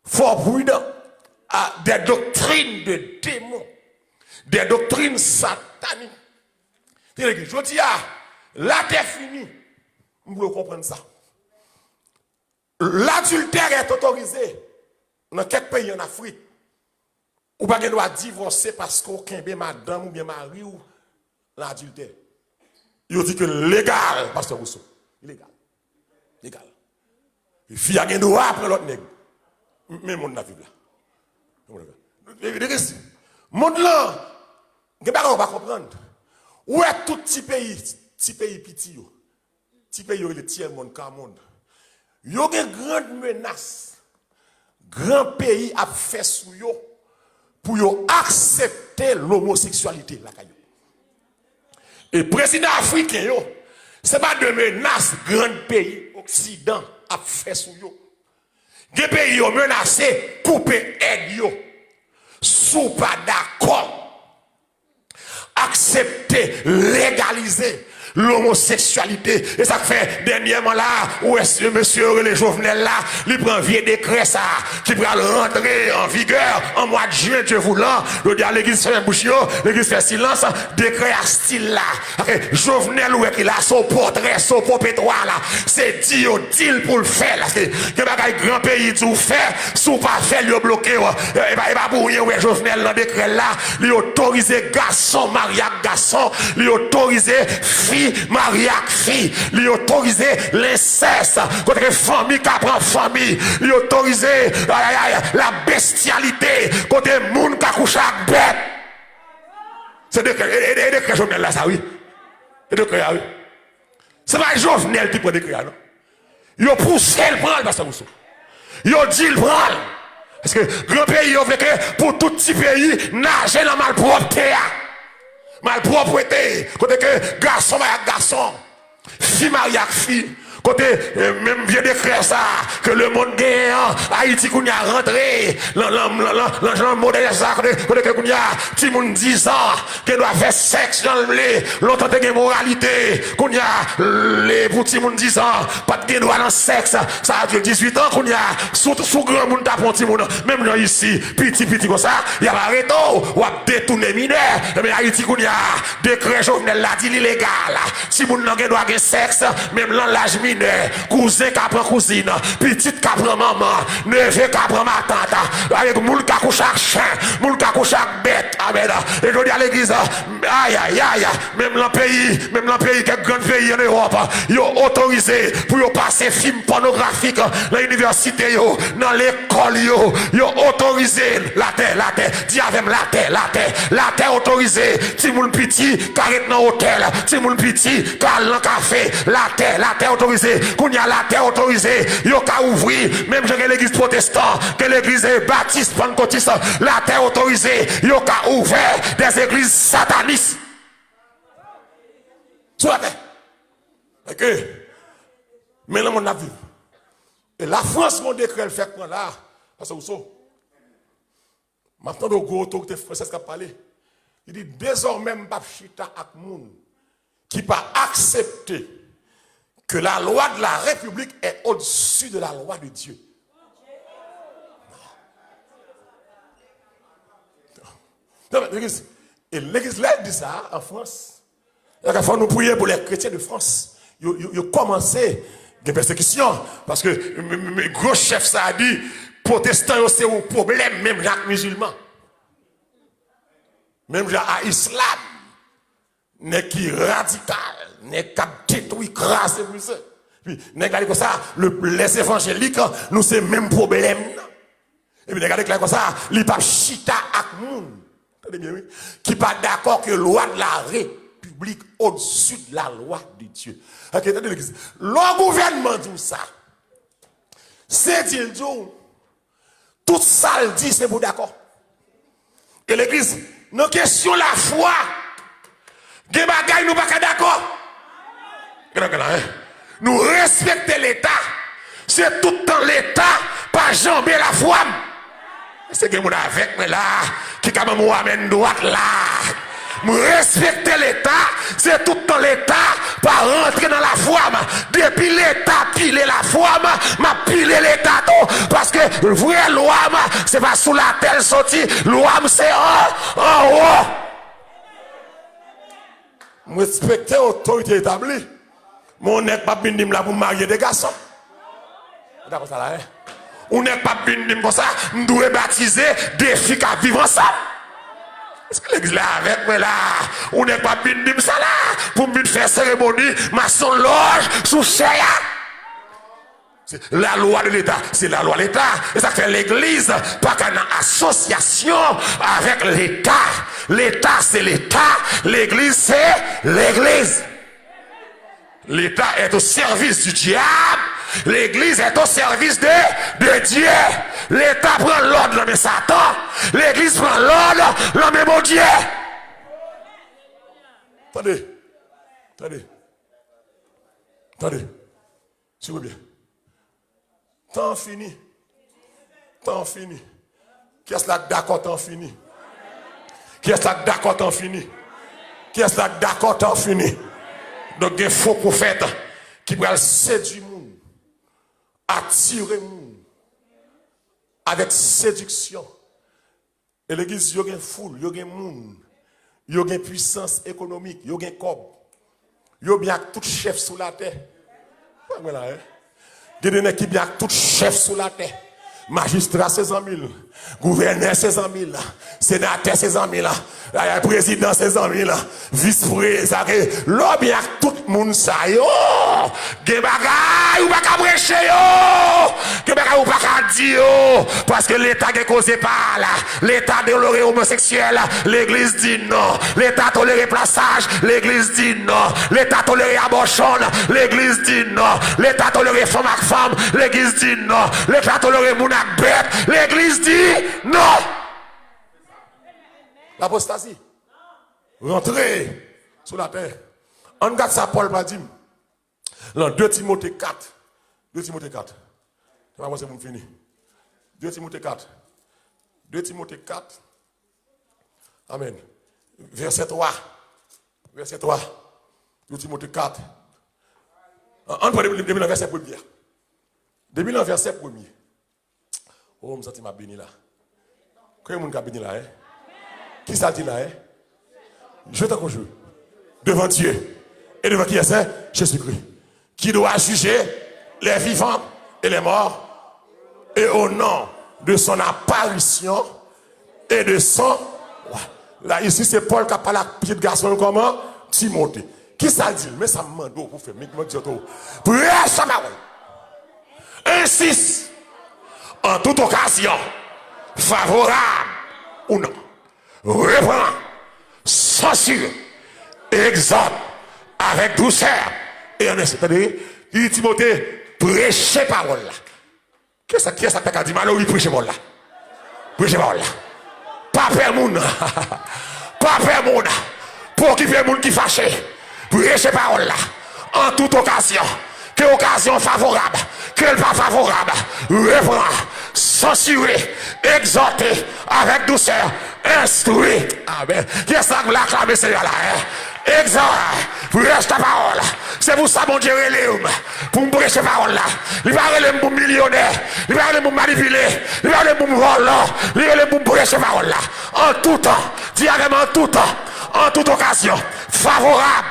Fort prudent à des doctrines de démons, des doctrines sataniques. Je dis, là t'es fini. Vous pouvez comprendre ça. L'adultère est autorisé dans quelques pays en Afrique. Ou pas qu'on doit divorcer parce qu'aucun bien madame ou bien mari ou l'adultère. Il dit que légal, pasteur Rousseau. Illégal. Légal. Les filles ont un droit après l'autre nègre. Mais mon n'a vivre là. Monde là, on va comprendre. Où est tout petit pays petit yo? Petit pays le tiers monde car monde. Yo une grande menace. Grand pays a fait sous yo pour yo accepter l'homosexualité la caillou. Et président africain yo, c'est pas de menace grand pays occident a fait sous yo. Des pays yo menacé couper aide yo. Sous pas d'accord. Accepter, légaliser l'homosexualité. Et ça fait dernièrement là, où est-ce que monsieur les Jovenel là, il prend un vieux décret ça, qui va rentrer en vigueur en mois de juin, Dieu voulant. Le dit à l'église fait un bouchon, l'église fait silence, décret à style là. Jovenel où est qu'il a son portrait, son popétoire là, c'est dit au deal pour le faire là. Que bagaille grand pays tout faire, sous pas faire, il bloqué. Et bah pour rien, ouais, Jovenel dans décret là, il autorise garçon, mariage garçon, il autorise fille, mariage fille, il autorise l'inceste, contre famille qui prend famille, il autorise la bestialité, contre monde qui couche avec bête. C'est décret Jovenel là, ça oui. C'est décret oui. C'est pas Jovenel qui prend décret non. Il pousse le prendre parce que vous. Il dit le prendre. Parce que grand pays, il veut que pour tout petit pays, nager dans malpropreté. Malpropreté. Côté que garçon avec garçon, fille mariée avec fille. Côté, même bien décret ça, que le monde gagne, Haïti qu'on y a rentré, l'enjeu modèle ça, côté que qu'on y a, petit monde 10 ans, qui doit faire sexe dans le lait, longtemps de moralité, qu'on y a, les petits monde 10 ans, pas de droit dans le sexe, ça a 18 ans qu'on y a, sous grand monde tapon petit monde, même là ici, petit comme ça, il y a pas réto, ou a détourné mineur, mais Haïti qu'on y a, décret Jovenel l'a dit l'illégal, si monde n'a pas droit de sexe, même l'âge mineur, cousin qui prend cousine, petite qui prend maman, neveu qui prend ma tante, avec moule qui couche avec chien, moule qui couche avec bête, amen. Et je dis à l'église, aïe, même dans le pays, quelques grands pays en Europe, ils ont autorisé pour passer film pornographique dans l'université, dans l'école, ils ont autorisé la terre, dis avec la terre autorisée, si moun petit, qui arrête dans l'hôtel, si moun petit, qui a dans le café, la terre autorisée. Qu'on y a la terre autorisée, yo ka ouvrir, même je l'église protestante, que l'église baptiste pentecôtiste, la terre autorisée, yo ka ouvert des églises satanistes. Sur la terre. Ok. Mais le monde a vu. Et la France, mon décret, elle fait quoi là? Parce que vous savez, maintenant, le gros autorité française qui a parlé, il dit désormais, m'pa chita ak moun qui pas accepté que la loi de la République est au-dessus de la loi de Dieu. Et l'église là dit ça en France. Il faut nous prier pour les chrétiens de France. Ils ont commencé des persécutions. Parce que le gros chef ça a dit, protestants c'est un problème, même Jacques musulman. Même Jacques à islam. N'est qui radical. N'est qu'à détruire, craser, briser. Puis, regardez comme ça, les évangéliques, nous, c'est le même problème. Et puis, regardez comme ça, les papes chita ak moun. Qui pas d'accord que la loi de la République au-dessus de la loi de Dieu. Ok, attendez l'église. Le gouvernement dit ça. C'est dit, tout ça le dit, c'est pour d'accord. Et l'église, nos questions la foi, des bagailles, nous pas d'accord. Nous respectons l'État. C'est tout le temps l'État, pas jamber la foi. C'est que mon avec moi là, qui quand même amène droite là. Respecter l'État, c'est tout dans l'État, pas rentrer dans la foi. Depuis l'État piler la foi, m'a pilé l'État parce que vraie loi, c'est pas sous la terre sorti, loi c'est en haut. Respecter l'autorité établie. Mon n'est pas bien là pour marier des garçons. D'accord ça là, hein? On n'est pas bien comme ça, nous devons baptiser des filles qui vivent ensemble. Est-ce que l'église là avec moi là, on n'est pas bien ça là, pour me faire cérémonie, maçon loge, sous chair. C'est la loi de l'État, c'est la loi de l'État. Et ça fait l'église, pas qu'une association avec l'État. L'État c'est l'État, l'église c'est l'église. L'État est au service du diable. L'église est au service de Dieu. L'État prend l'ordre de Satan. L'église prend l'ordre de mon Dieu. Attendez. S'il vous plaît. Temps fini. Qui est-ce là d'accord temps fini? Qui est-ce là d'accord temps fini? Qui est-ce là d'accord temps fini? Donc il y a faux prophètes qui veulent séduire le monde, attirer le monde avec séduction. Et l'église, il y a une foule, il y a un monde, il y a une puissance économique, il y a un corps, il y a bien tout chef sous la terre. Il y a une équipe bien tout chef sous la terre. Magistrat, c'est 100 000. Gouverneur, c'est 100 000. Sénateur, c'est 100 000. Président, c'est 100 000. Vice-président, l'homme, il y a tout le monde, ça, yo. Gen bagay, ou pas qu'à prêcher, yo. Gen bagay, ou pas qu'à dire, yo. Parce que l'État est causé par là. L'État toléré homosexuel, l'église dit non. L'État toléré plaçage, l'église dit non. L'État toléré abortion, l'église dit non. L'État toléré femme avec femme, l'église dit non. L'État toléré moun ak bête, l'église dit non. L'apostasie. Rentrer sur la terre. On regarde ça, Paul va dire. Dans 2 Timothée 4. 2 Timothée 4. C'est pas moi, c'est pour finir. 2 Timothée 4. 2 Timothée 4. Amen. Verset 3. Verset 3. 2 Timothée 4. On peut début le verset 1er. Début le verset 1er. Oh, je me sens béni là. Comment est-ce que béni là? Qui ça dit là? Je t'en conjure. Devant Dieu. Et devant qui est ça? Jésus-Christ. Qui doit juger les vivants et les morts. Et au nom de son apparition et de son. Là, ici, c'est Paul qui a parlé à la petite garçon comment? Timothée. Qui ça dit? Mais ça me demande pour faire. Prêche sa parole. Insiste. En toute occasion, favorable ou non, reprend, censure, exhorte avec douceur et en c'est-à-dire, il dit Timothée, prêchez parole là. Qu'est-ce que ça t'a dit? Malheureux, prêchez parole là. Prêchez parole là. Pas peur moun. Pas peur moun. Pour occuper moun qui fâché. Prêchez parole là. En toute occasion. Que occasion favorable, que pas favorable, reprend, censurer, exhorter avec douceur, instruire. Amen. Qu'est-ce que la clame Seigneur là? Exhorte, prêche ta parole. C'est pour ça mon Dieu relève, pour me prêcher parole là. Il va relève pour millionnaire, il va relève pour manipuler, il va relève pour voler, il va relève pour prêcher parole là. En tout temps, dis avec moi en tout temps, en toute occasion, favorable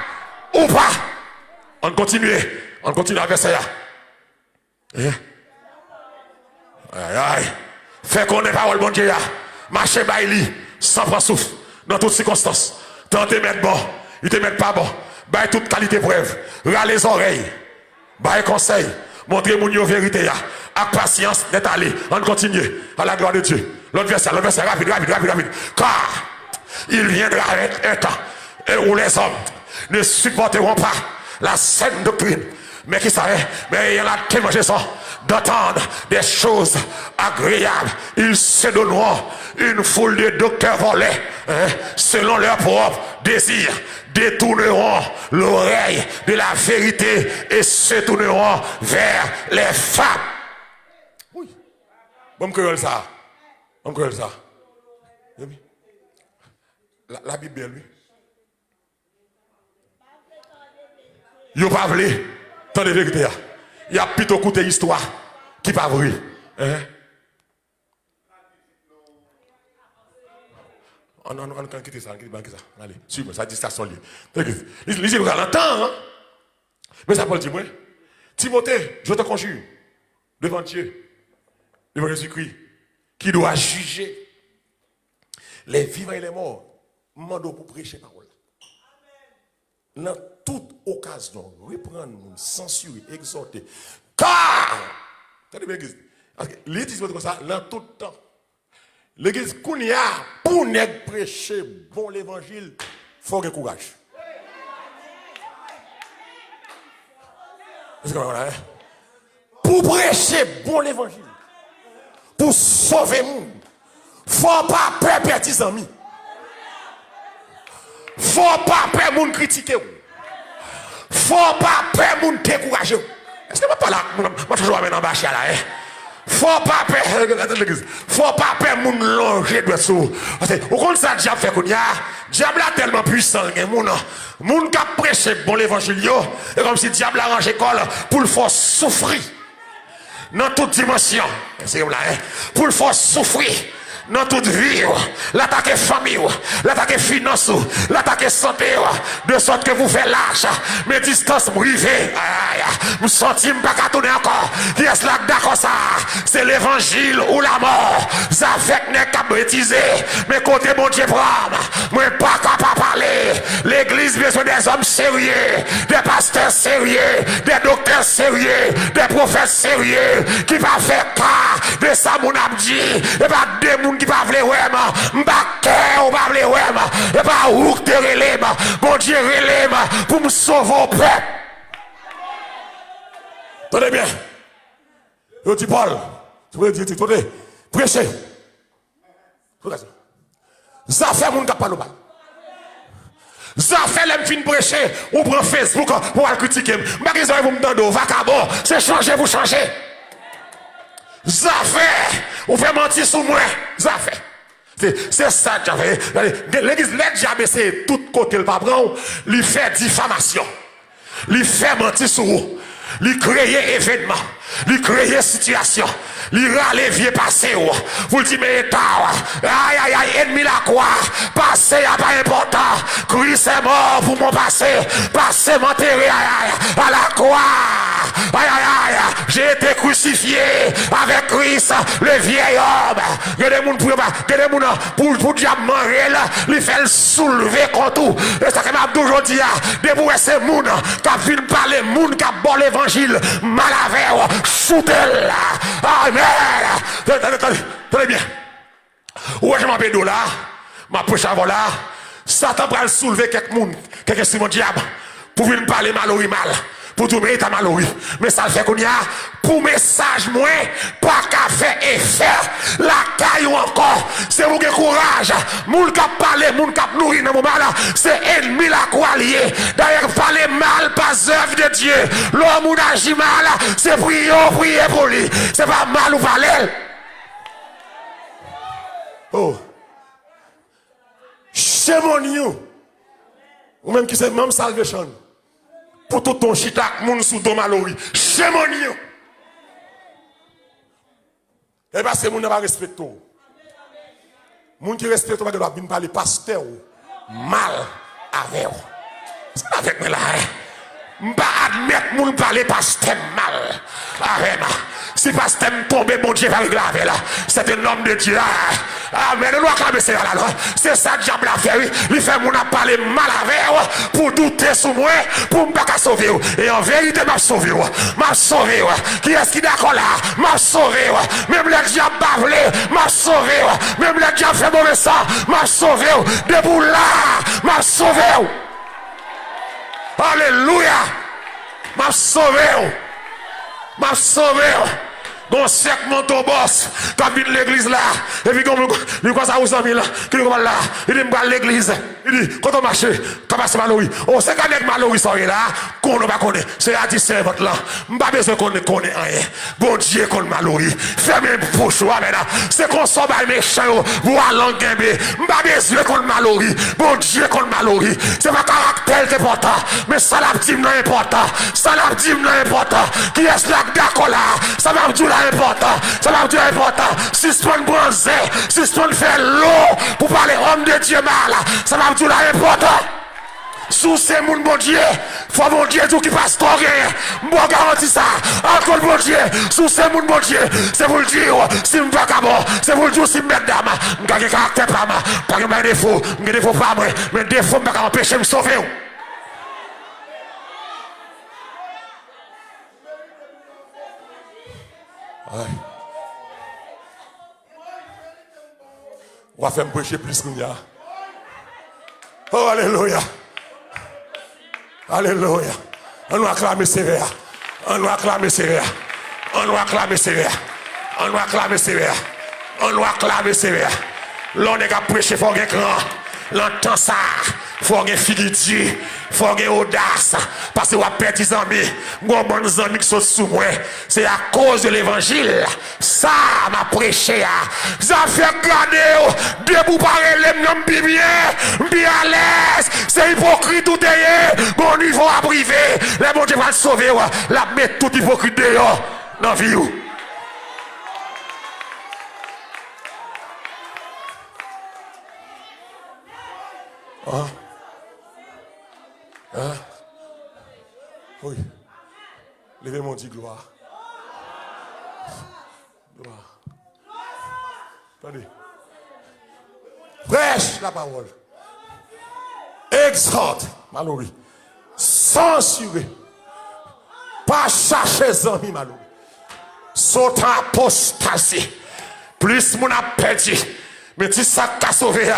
ou pas. On continue. On continue avec ça. Aïe, aïe. Fait qu'on n'est pas le bon Dieu. Marchez baili, sans prendre souffle, dans toutes circonstances. Tant te mettre bon, il te met pas bon. Baille toute qualité preuve. Râle les oreilles. Baille conseil. Montrez mon vérité. Avec patience, d'être allé. On continue. À la gloire de Dieu. L'autre verset, rapide. Car il viendra avec un temps où les hommes ne supporteront pas la saine doctrine. Mais qui savait, mais il y en a qui mangent ça, d'entendre des choses agréables. Ils se donneront une foule de docteurs volés, selon leur propre désir, détourneront l'oreille de la vérité et se tourneront vers les femmes. Oui. Bon, que ça. On croit ça. La Bible, lui. Yo pas voulu. Tant de vérité. Il y a plutôt coûté histoire qui pas vrai. Hein? On quitte ça, allez, suivez, ça distraction liée. Lisez vous l'entend, hein? Mais ça Paul dit, moi, Timothée, je te conjure, devant Dieu, devant Jésus-Christ, qui doit juger les vivants et les morts, mando pour prêcher parole. Dans toute occasion, reprendre, censurer, exhorter. Car, l'église comme ça, dans tout temps. L'église Kounia, pour ne prêcher bon l'évangile, il faut avoir courage. Pour prêcher bon l'évangile, pour sauver le monde, il ne faut pas peur petits amis. Il ne faut pas peur monde critiquer. Il ne faut pas peur monde décourager. Est-ce que je ne pas là, je toujours amène en bas là, hein? Faut pas peur moun longer de sou. Au compte ça diable fait qu'on y a diable est tellement puissant moun qui prêcher bon l'évangile et comme si diable arrange école pour le faire souffrir dans toute dimension. C'est comme là pour le faire souffrir dans toute vie, l'attaquer famille, l'attaquer finance, l'attaquer santé, de sorte que vous faites l'arche, mais distance privée, vous sentez pas qu'à tourner encore. Qui est-ce là d'accord ça? C'est l'évangile ou la mort. Ça fait que n'est qu'à bêtiser, mais côté bon Dieu prend, moi pas capable parler. L'église besoin des hommes sérieux, des pasteurs sérieux, des docteurs sérieux, des prophètes sérieux, qui va faire cas de ça mon abdi, et pas des moun qui pas vle ouema, m'baké ou pas vle ouema, et pas ou te relèma, bon Dieu relèma pour me sauver au peuple. Tenez bien. Je dis Paul, tu veux dire, tenez, prêchez. Ça fait mon cap parler. Ça fait l'homme fin prêcher, ou prend Facebook pour aller critiquer. Magasin vous me donnez vacabon, c'est changer, vous changez. Ça fait, ou fait mentir sur moi, ça fait. C'est ça que j'avais. L'église, les diable, c'est tout côté le patron, lui fait diffamation, lui fait mentir sur vous, lui créer événement, lui créer situation, lui râler vieux passé. Vous le dites, mais aïe aïe aïe, ennemi la quoi, passé n'est pas important, Christ est mort pour mon passé, passé m'enterré, aïe aïe, à la croix. Aïe aïe aïe, j'ai été crucifié avec Christ, le vieil homme. Il y a des gens pour diable manger là, il fait le soulever contre tout. Et ça que m'a toujours dit, debout ces gens qui viennent parler, gens qui bon l'évangile, mal avec, shooter là. Amen. Tenez bien. Où je m'appelle là, ma poche avant là, Satan va soulever quelques gens, quelques Simon diable, pour venir parler mal ou mal. Pour tout mérite à malheureux. Mais ça fait qu'on y a, pour message moins, pas qu'à faire effet, la caillou encore. C'est vous qui courage. Moun qui parle, moun qui nourrit dans mon mal, c'est ennemi la quoi lié. D'ailleurs, parler mal, pas œuvre de Dieu. L'homme ou agit mal, c'est prier pour lui. C'est pas mal ou parler. Oh. C'est mon you. Ou même qui c'est même salvation. Pour tout ton chitak, moun sous ton malori. Chez mon yo. Et parce que moun n'a pas respecté. Moun qui respecte, on va venir parler pasteur mal avec. C'est avec moi là. Je ne vais pas admettre moun parler pasteur mal avec moi. Si pasteur tombe, mon Dieu va régler là. C'est un homme de Dieu. Amen. C'est ça que diable a fait. Il fait mon parler mal avec pour douter sur moi, pour me pas sauver. Et en vérité, m'a sauvé. M'a sauvé. Qui est-ce qui est d'accord là? M'a sauvé. Même le diable bavlé, m'a sauvé. Même le diable fait mauvais sang, m'a sauvé. Debout là, m'a sauvé. Alléluia. M'a sauvé. M'a sauvé. Gon sec monto boss, quand vient l'église là, et puis comme lui quoi ça aux amis là, qui comme là, il dit me l'église, il dit quand on marche, quand passe Mallory, on sait qu'avec Mallory ça là, qu'on ne va connaître, c'est à dire c'est votre là, m'pas besoin qu'on ne connaît rien. Bon Dieu qu'on Mallory, fermez poche là, c'est qu'on s'en va méchant, vous allons gagner, m'pas besoin qu'on Mallory, bon Dieu qu'on Mallory, c'est pas caractère qui est important, mais ça la dit non important, ça la dit non important, qui est là d'accord là, ça va dire important, ça va dire important, si ce qu'on bronzer, si ce qu'on fait l'eau, pour parler homme de Dieu mal, ça va dire important. Sous ces moun bon Dieu, faut mon Dieu tout qui passe trop rien. Moi garantis ça. Encore bon Dieu, sous ces moun bon Dieu, c'est pour le dire, si me vagabond, c'est pour le dire si me mette dame, m'ga gen caractère pas moi, pas gen défaut, m'ga défaut pas moi, mais défaut m'pa empêcher me sauver. On va faire me prêcher plus qu'on y a. Oh, alléluia. Alléluia. On nous acclame sévère. On nous acclame sévère. On nous acclame sévère. On nous acclame sévère. On nous acclame sévère. L'on est qu'à prêcher, il faut qu'il y ait grand. L'entend ça. Il faut qu'il y ait figuiture. Il faut qu'il y ait audace. Parce que vous avez perdu des amis. Moi, mes amis qui sont sous moi. C'est à cause de l'évangile. Ça m'a prêché. Ça fait garder. Debout par l'homme bien à l'aise. C'est hypocrite tout est. Bon niveau à privé. Les bon Dieu va le sauver. La mettre tout hypocrite dehors. Dans la vie. Hein? Hein? Oui. Levez mon dit gloire. Gloire. Attendez. Prêche la parole. Exhorte. Mallory. Censurez. Pas chercher les amis, Mallory. Sautant apostasie. Plus mon a perdu. Mais si ça t'a sauvé,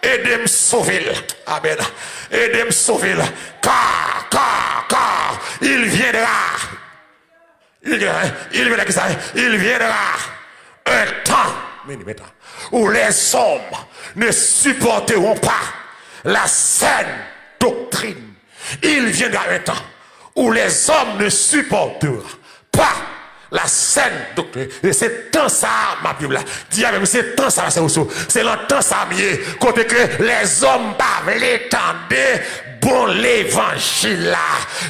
aidez-moi sauver. Amen. Aidez-moi sauver. Car, il viendra. Il viendra un temps où les hommes ne supporteront pas la saine doctrine. Il viendra un temps où les hommes ne supporteront pas la saine doctrine. Et c'est tant ça, ma Bible là. Dis avec c'est tant ça, c'est le temps ça mieux. Côté que les hommes pas l'étendre bon l'évangile là.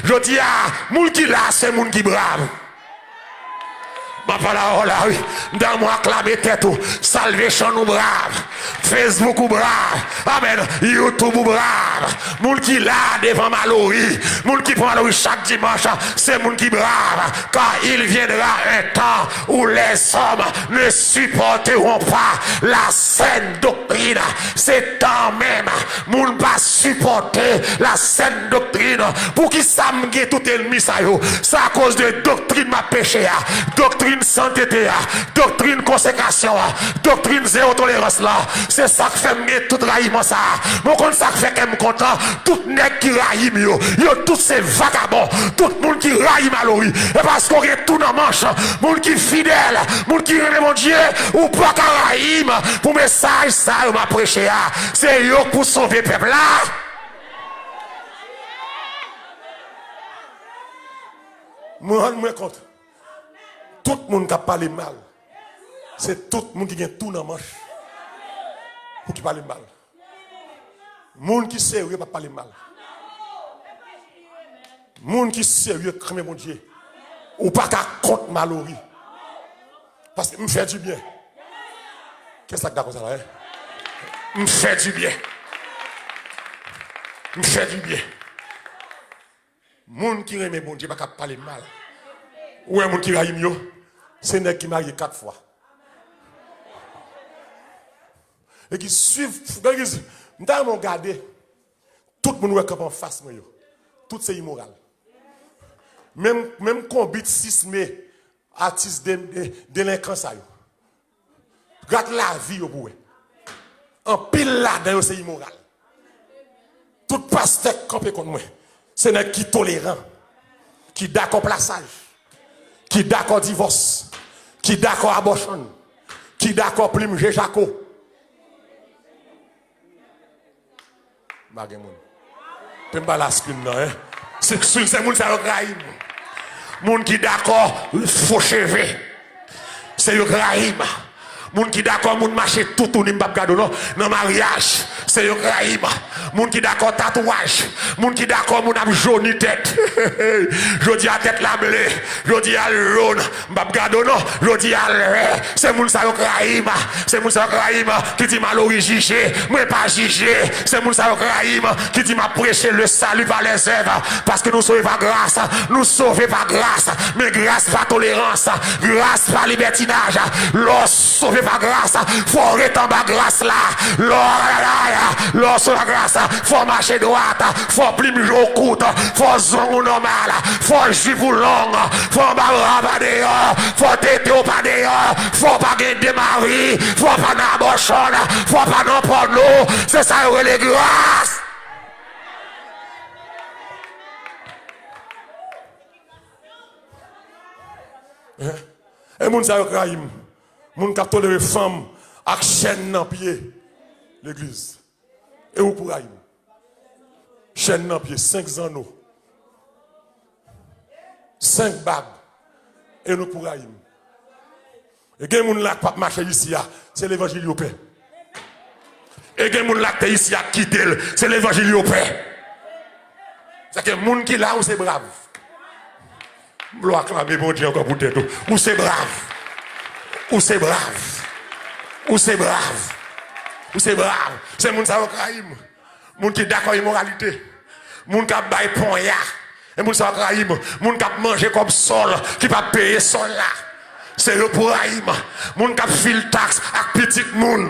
Je dis à moun qui là, c'est moun qui brave. Ma parole là, oui. Dans moi, acclamer tête ou. Salvation ou brave. Facebook ou brave. Amen. YouTube ou brave. Moun qui là devant Mallory. Moun qui prend Mallory chaque dimanche. C'est moun qui brave. Car il viendra un temps où les hommes ne supporteront pas la saine doctrine. C'est temps même. Moun pas supporter la saine doctrine. Pour qui ça me tout ennemi ça yo. C'est à cause de doctrine ma péché. Doctrine sainteté, doctrine consécration, doctrine zéro tolérance là, c'est ça qui fait tout raillement ça. Mon compte ça fait qu'elle me content, tout nèg qui raille yo, tous ces vagabonds, tout le monde qui raille Mallory, et parce qu'on est tout dans manche, monde qui fidèle, monde qui aime mon Dieu, ou pas caraïm, pour message ça m'a prêché, c'est yo pour sauver peuple là. Moi me compte. Tout le monde qui parle mal, c'est tout le monde qui a tout dans la manche pour qui parle mal. Le monde qui est sérieux va parler mal. Le monde qui est sérieux, crème mon Dieu, ou pas qu'à contre Mallory. Parce que me fait du bien. Qu'est-ce que ça comme ça là? Me fait du bien. Me fait du bien. Le monde qui aime mon Dieu va parler mal. Ou un monde qui a mieux, c'est un qui marié 4 fois. Et qui suivent, nous avons regardé, tout le monde est en face, tout c'est immoral. Même combat 6 mai, artiste délinquant ça. Regarde la vie au bout. En pile là-dedans, c'est immoral. Tout pasteur campé contre moi, c'est un qui tolérant, qui d'accord plaçage. Qui d'accord divorce, Qui d'accord abortion? Qui d'accord Plim Jaco? Bagay moun. Pemba la screen nan, hein. C'est moun sa yo Graïm. Moun qui d'accord faux cheveux. C'est yo Graïm. Moun qui d'accord moun marcher tout ou m'pa gado non dans mariage, c'est yo Graïm. Moun qui d'accord tatouage, moun qui d'accord moun a jaune tête. Jodi a tête la blé, jodi a jaune, m'pa gado non, jodi a c'est moun sa yo Graïm. C'est moun sa yo Graïm qui dit mal origine, moi pas juger. C'est moun sa yo Graïm qui dit m'a prêcher le salut par les œuvres parce que nous sauvons par grâce, nous sauvons par grâce, mais grâce par tolérance, grâce par libertinage, l'on sauvé par grâce, faut arrêter en bas grâce là, l'on sur la grâce, faut marcher droite, faut plimer au coude, faut zong normal, faut juivre long, faut rabader, faut téter au pas dehors, faut pas gagner des maris, faut pas n'abortion, faut pas non porno, c'est ça les grâces. Et moun sa yo Graïm, moun ka toléré femme ak chaîne dans pied l'église. Et où pour Graïm? Chaîne dans pied 5 anneaux. 5 bagues. Et nous pour Graïm. Et gen moun la pas marcher ici c'est l'évangile au paix. Et gen moun la te ici a quitter, c'est l'évangile au paix. C'est que moun qui là où c'est brave. Blois acclamer bon Dieu encore pour tête. Ou c'est brave. Ou c'est brave. Ou c'est brave. Ou c'est brave. C'est moun sa yo Graïm. Moun qui d'accord immoralité. Moun qui bail pon ya. Et moun sa yo Graïm. Moun qui manger comme sol qui pas payer sol là. C'est le pour Graïm. Moun qui file taxe ak petit moun.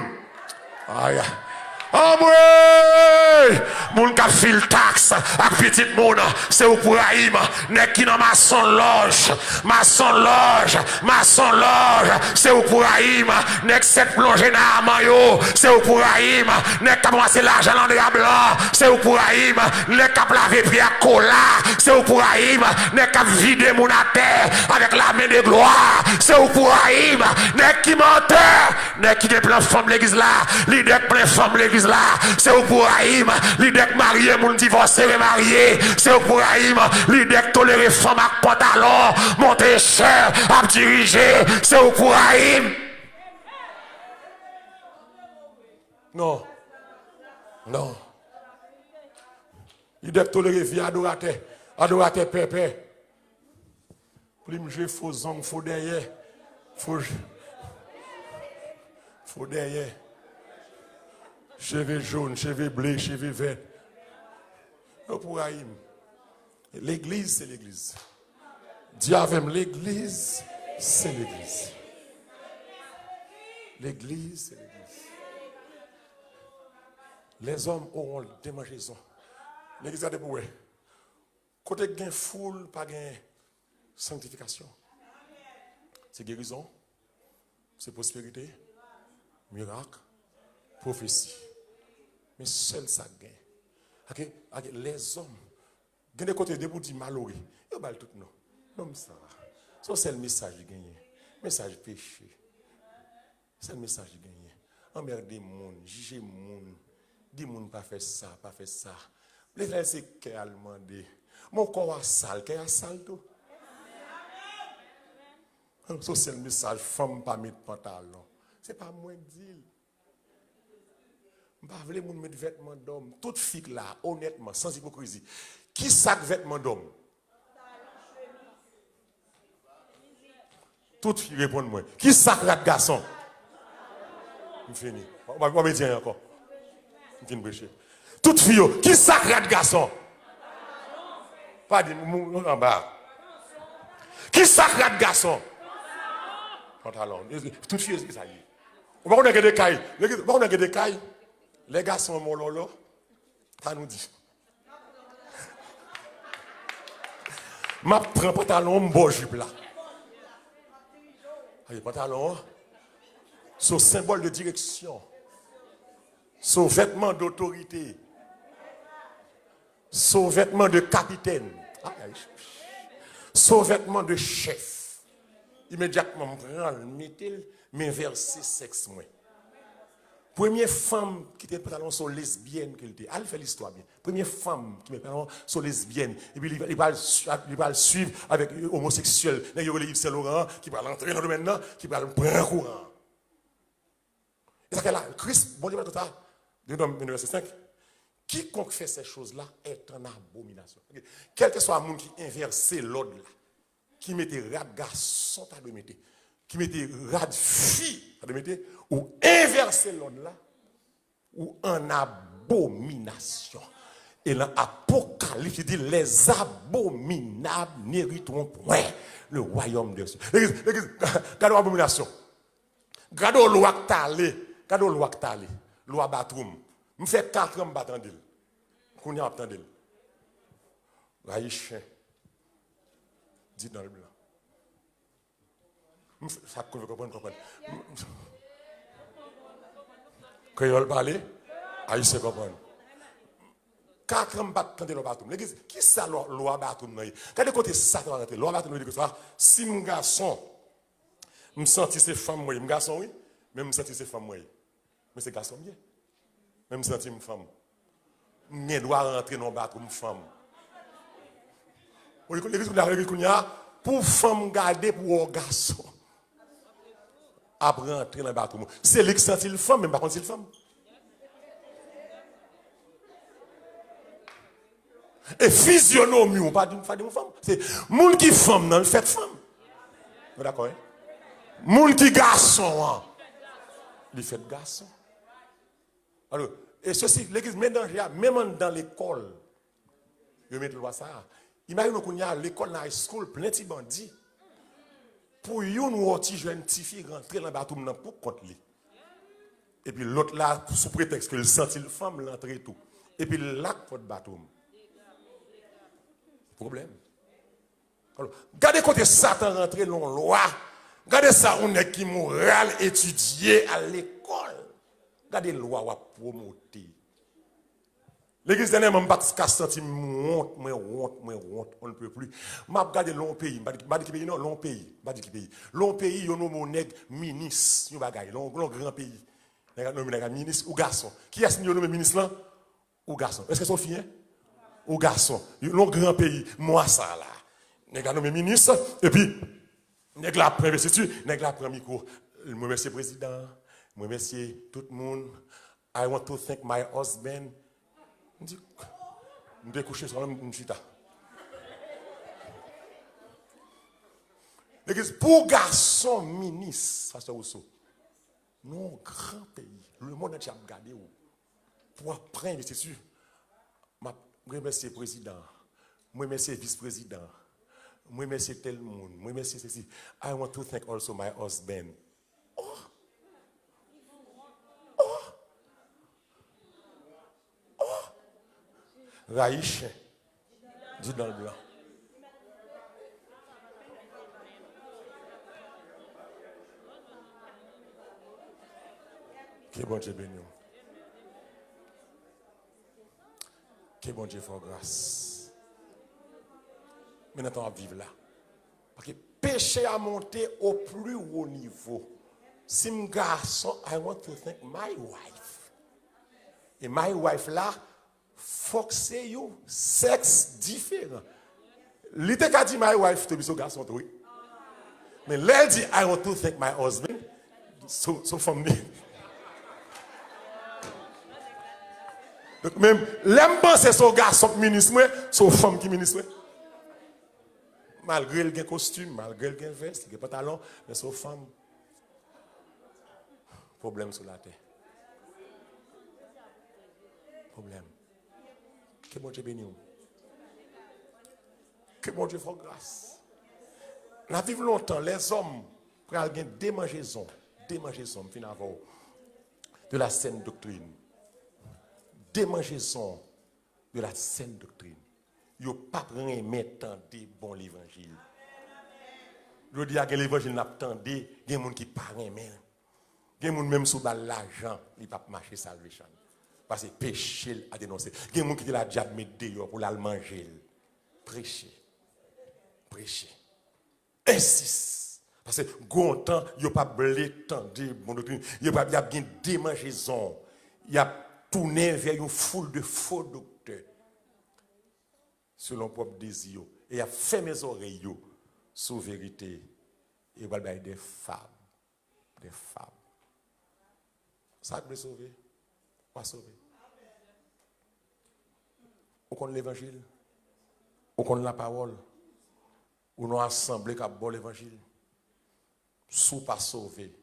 Aïe. Oh ouais! Moun ka fil taxe ak petit moun, c'est ou pour Graïm, nek ki nan maçon loge, c'est ou pour Graïm, nek set plongé nan aman yo, c'est ou pour Graïm, nek ka masse l'argent dans le blanc, c'est ou pour Graïm, nek ka laver pied à cola, c'est ou pour Graïm, nek ka vide moun à terre avec la main de gloire, c'est ou pour Graïm, nek ki menteur, nek ki de plein femme l'église là, li de plein femme l'église là, c'est au pour Graïm, l'idée marié, mon divorcé remarié, c'est au pour Graïm, l'idée toléré femme à pantalon, monter cher, à diriger, c'est au pour Graïm. Non, non. L'idée toléré vie adorateur pépé. Plim je faux zong, faux derrière, faux derrière. Cheveux jaunes, cheveux bleus, cheveux verts. Pour Graïm. L'église, c'est l'église. Dieu avec l'église, c'est l'église. L'église, c'est l'église. Les hommes auront démangeaison. L'église a des bouets. Côté gain foule, pas gain sanctification. C'est guérison, c'est prospérité, miracle, prophétie. Mais seul ça gagne. Les hommes, gagne des côtés de pour dire malheureux. Ils ont tout non. Non, ça va. C'est le message qui gagne. Message péché. C'est le message qui gagne. Emmerder les gens, juger les gens. Dis les gens pas faire ça, pas faire ça. Les gens c'est qu'elle a demandé. Mon corps a sale, qu'elle a sale tout. C'est le message, femme pas mettre pantalon. C'est pas moi qui dis. Je ne veux pas mettre vêtements d'homme. Toute fille là, honnêtement, sans hypocrisie. Qui sac vêtements d'homme? Toute fille répond moi. Qui sac de garçon? Je finis. On va me dire encore. Je finis de prêcher. Toute fille, qui sac de garçon? Pas de nous en bas. Qui sac de garçon? Pantalon. Toute fille, ça y est. On va des cailles. On va des cailles. Les garçons, mon lolo, ça nous dit. Je prends pantalon, je bois jupe là. Pantalon, c'est un symbole de direction. C'est un vêtement d'autorité. C'est un vêtement de capitaine. C'est un vêtement de chef. immédiatement, mettez m'inverser sexe moi. Première femme qui était pantalon sur lesbienne qu'elle était. Elle fait l'histoire bien. Première femme qui met pantalon sur lesbienne. Et puis il va le suivre avec homosexuel. Il y a Yves Saint-Laurent qui va l'entrer dans le domaine, qui va le prendre un courant. Et ça fait là, Christ, bon Dieu, tout ça. Deutéronome 5. Quiconque fait ces choses-là est en abomination. Quel que soit le monde qui inverse l'ordre là, qui mettait rad garçon, t'as de mettre, qui mettait rad fille, t'as de mettre, ou inverser l'ordre là, ou en abomination. Et dans l'Apocalypse, il dit les abominables n'hériteront point le royaume de Dieu. L'église, regardez l'abomination. Regardez le loi que t'as allé, regardez le loi que t'as allé, loi Batroum. Je fais 4 ans battant d'elle. Qu'on y a battant d'elle. Raïchen. Dit dans le blanc. Ça peut comprendre. Créole parler, Haïtien comprendre. 4 ans battant de le bateau. L'église, qui ça loi bateau? Quand de côté ça va rentrer, loi bateau dit que ça, si mon garçon, me senti ces femmes moi, mon garçon oui, mais me senti ces femmes moi. Mais c'est garçon bien. Même si je suis une femme, je dois rentrer dans le bateau une femme. Pour femme garder pour un garçon. Après rentrer dans le bateau. C'est lui qui sent une femme, mais pas contre une femme. Et physionomie, pas d'une femme. C'est moun qui femme, non, fait femme. Vous d'accord? Moun qui garçon, il fait garçon. Alors, et ceci, l'église même dans l'école, je mets le loi ça. Imaginez qu'on y a l'école dans la school, plein de bandits. Pour yon ou petit jeune petit fille rentrer dans le bateau pour contre lui. Et puis l'autre là, sous prétexte que le senti le femme, l'entrée tout. Et puis là, pour le bateau. Problème. Alors, regardez côté Satan rentrer dans la loi. Regardez ça, on est qui moral étudié à l'école. Regardez la loi à promoter. L'église dernièrement, je ne senti honte, on ne peut plus. Je regarde long pays, je dis pays, non, long pays. Long pays, il y a un ministre, long grand pays. Ministre ou garçon. Qui est-ce qui est ministre là? Ou garçon. Est-ce que c'est fille? Ou garçon. Long grand pays, moi ça là. Nous avons nommé ministre, et puis, nous avons la première investiture, nous avons la première cours. Je remercie le président, je remercie tout le monde. I want to thank my husband. Je vais coucher sur le chita. Pour garçon ministre, Pasteur Rousseau, nous, grand pays, le monde entier a regardé pour prendre l'investiture. Je remercie le président, je remercie le vice-président, je remercie tel monde, je remercie ceci. I want to thank also my husband. Raïch, dit dans le blanc. Que bon Dieu bénisse. Que bon Dieu fasse grâce. Maintenant, on va vivre là. Parce que péché a monté au plus haut niveau. Si mon garçon, I want to thank my wife. Et my wife là, faut que c'est un sexe différent. L'été qu'a dit my wife, tu es un garçon, oui. Mais là, dit I want to thank my husband. So femme. Donc même, l'aime penser son garçon ministre, son femme qui ministre. Malgré le costume, malgré le veste, le pantalon, mais son femme. Problème sur la terre. Problème. Que bon Dieu bénisse. Que bon Dieu fasse grâce. Nous vivons longtemps, les hommes, pour aller démangeaison, finalement, de la saine doctrine. Démangeaison de la saine doctrine. Ils n'ont pas remettre bon l'évangile. Je dis que l'évangile n'a pas entendu, il y a des gens qui ne parlent pas. Il y a des gens même sous l'argent, ils ne peuvent pas marcher salvation. Parce que péché à dénoncer. Il y a des gens qui la diable mettre dehors pour la manger. Prêcher. Insiste.
Parce que gontan, il n'y a pas blé tendu, bon doctrine, il n'y a pas bien démangeaison. Il y a tourné vers une foule de faux docteurs. Selon propre désir. Et il a fait mes oreilles sous vérité. Et il va y des femmes. Des femmes. Ça peut sauver. Pas sauver. Ou qu'on l'évangile. Ou qu'on la parole. Ou nous assemblés qui a bon l'évangile. Sous pas sauvé.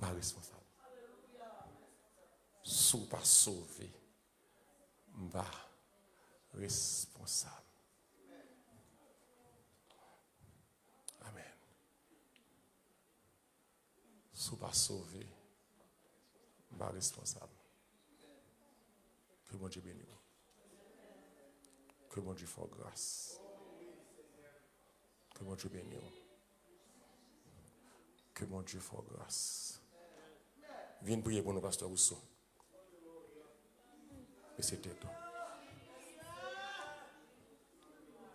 Pas responsable. Sous pas sauvé. Pas responsable. Amen. Sous pas sauvé. Pas responsable. Que mon Dieu bénisse. Que mon Dieu fasse grâce. Que mon Dieu bénisse. Que mon Dieu fasse grâce. Viens prier pour nous, pasteur Rousseau. Et c'était tout.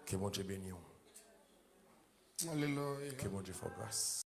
Que mon Dieu bénisse.
Alléluia.
Que mon Dieu fasse grâce.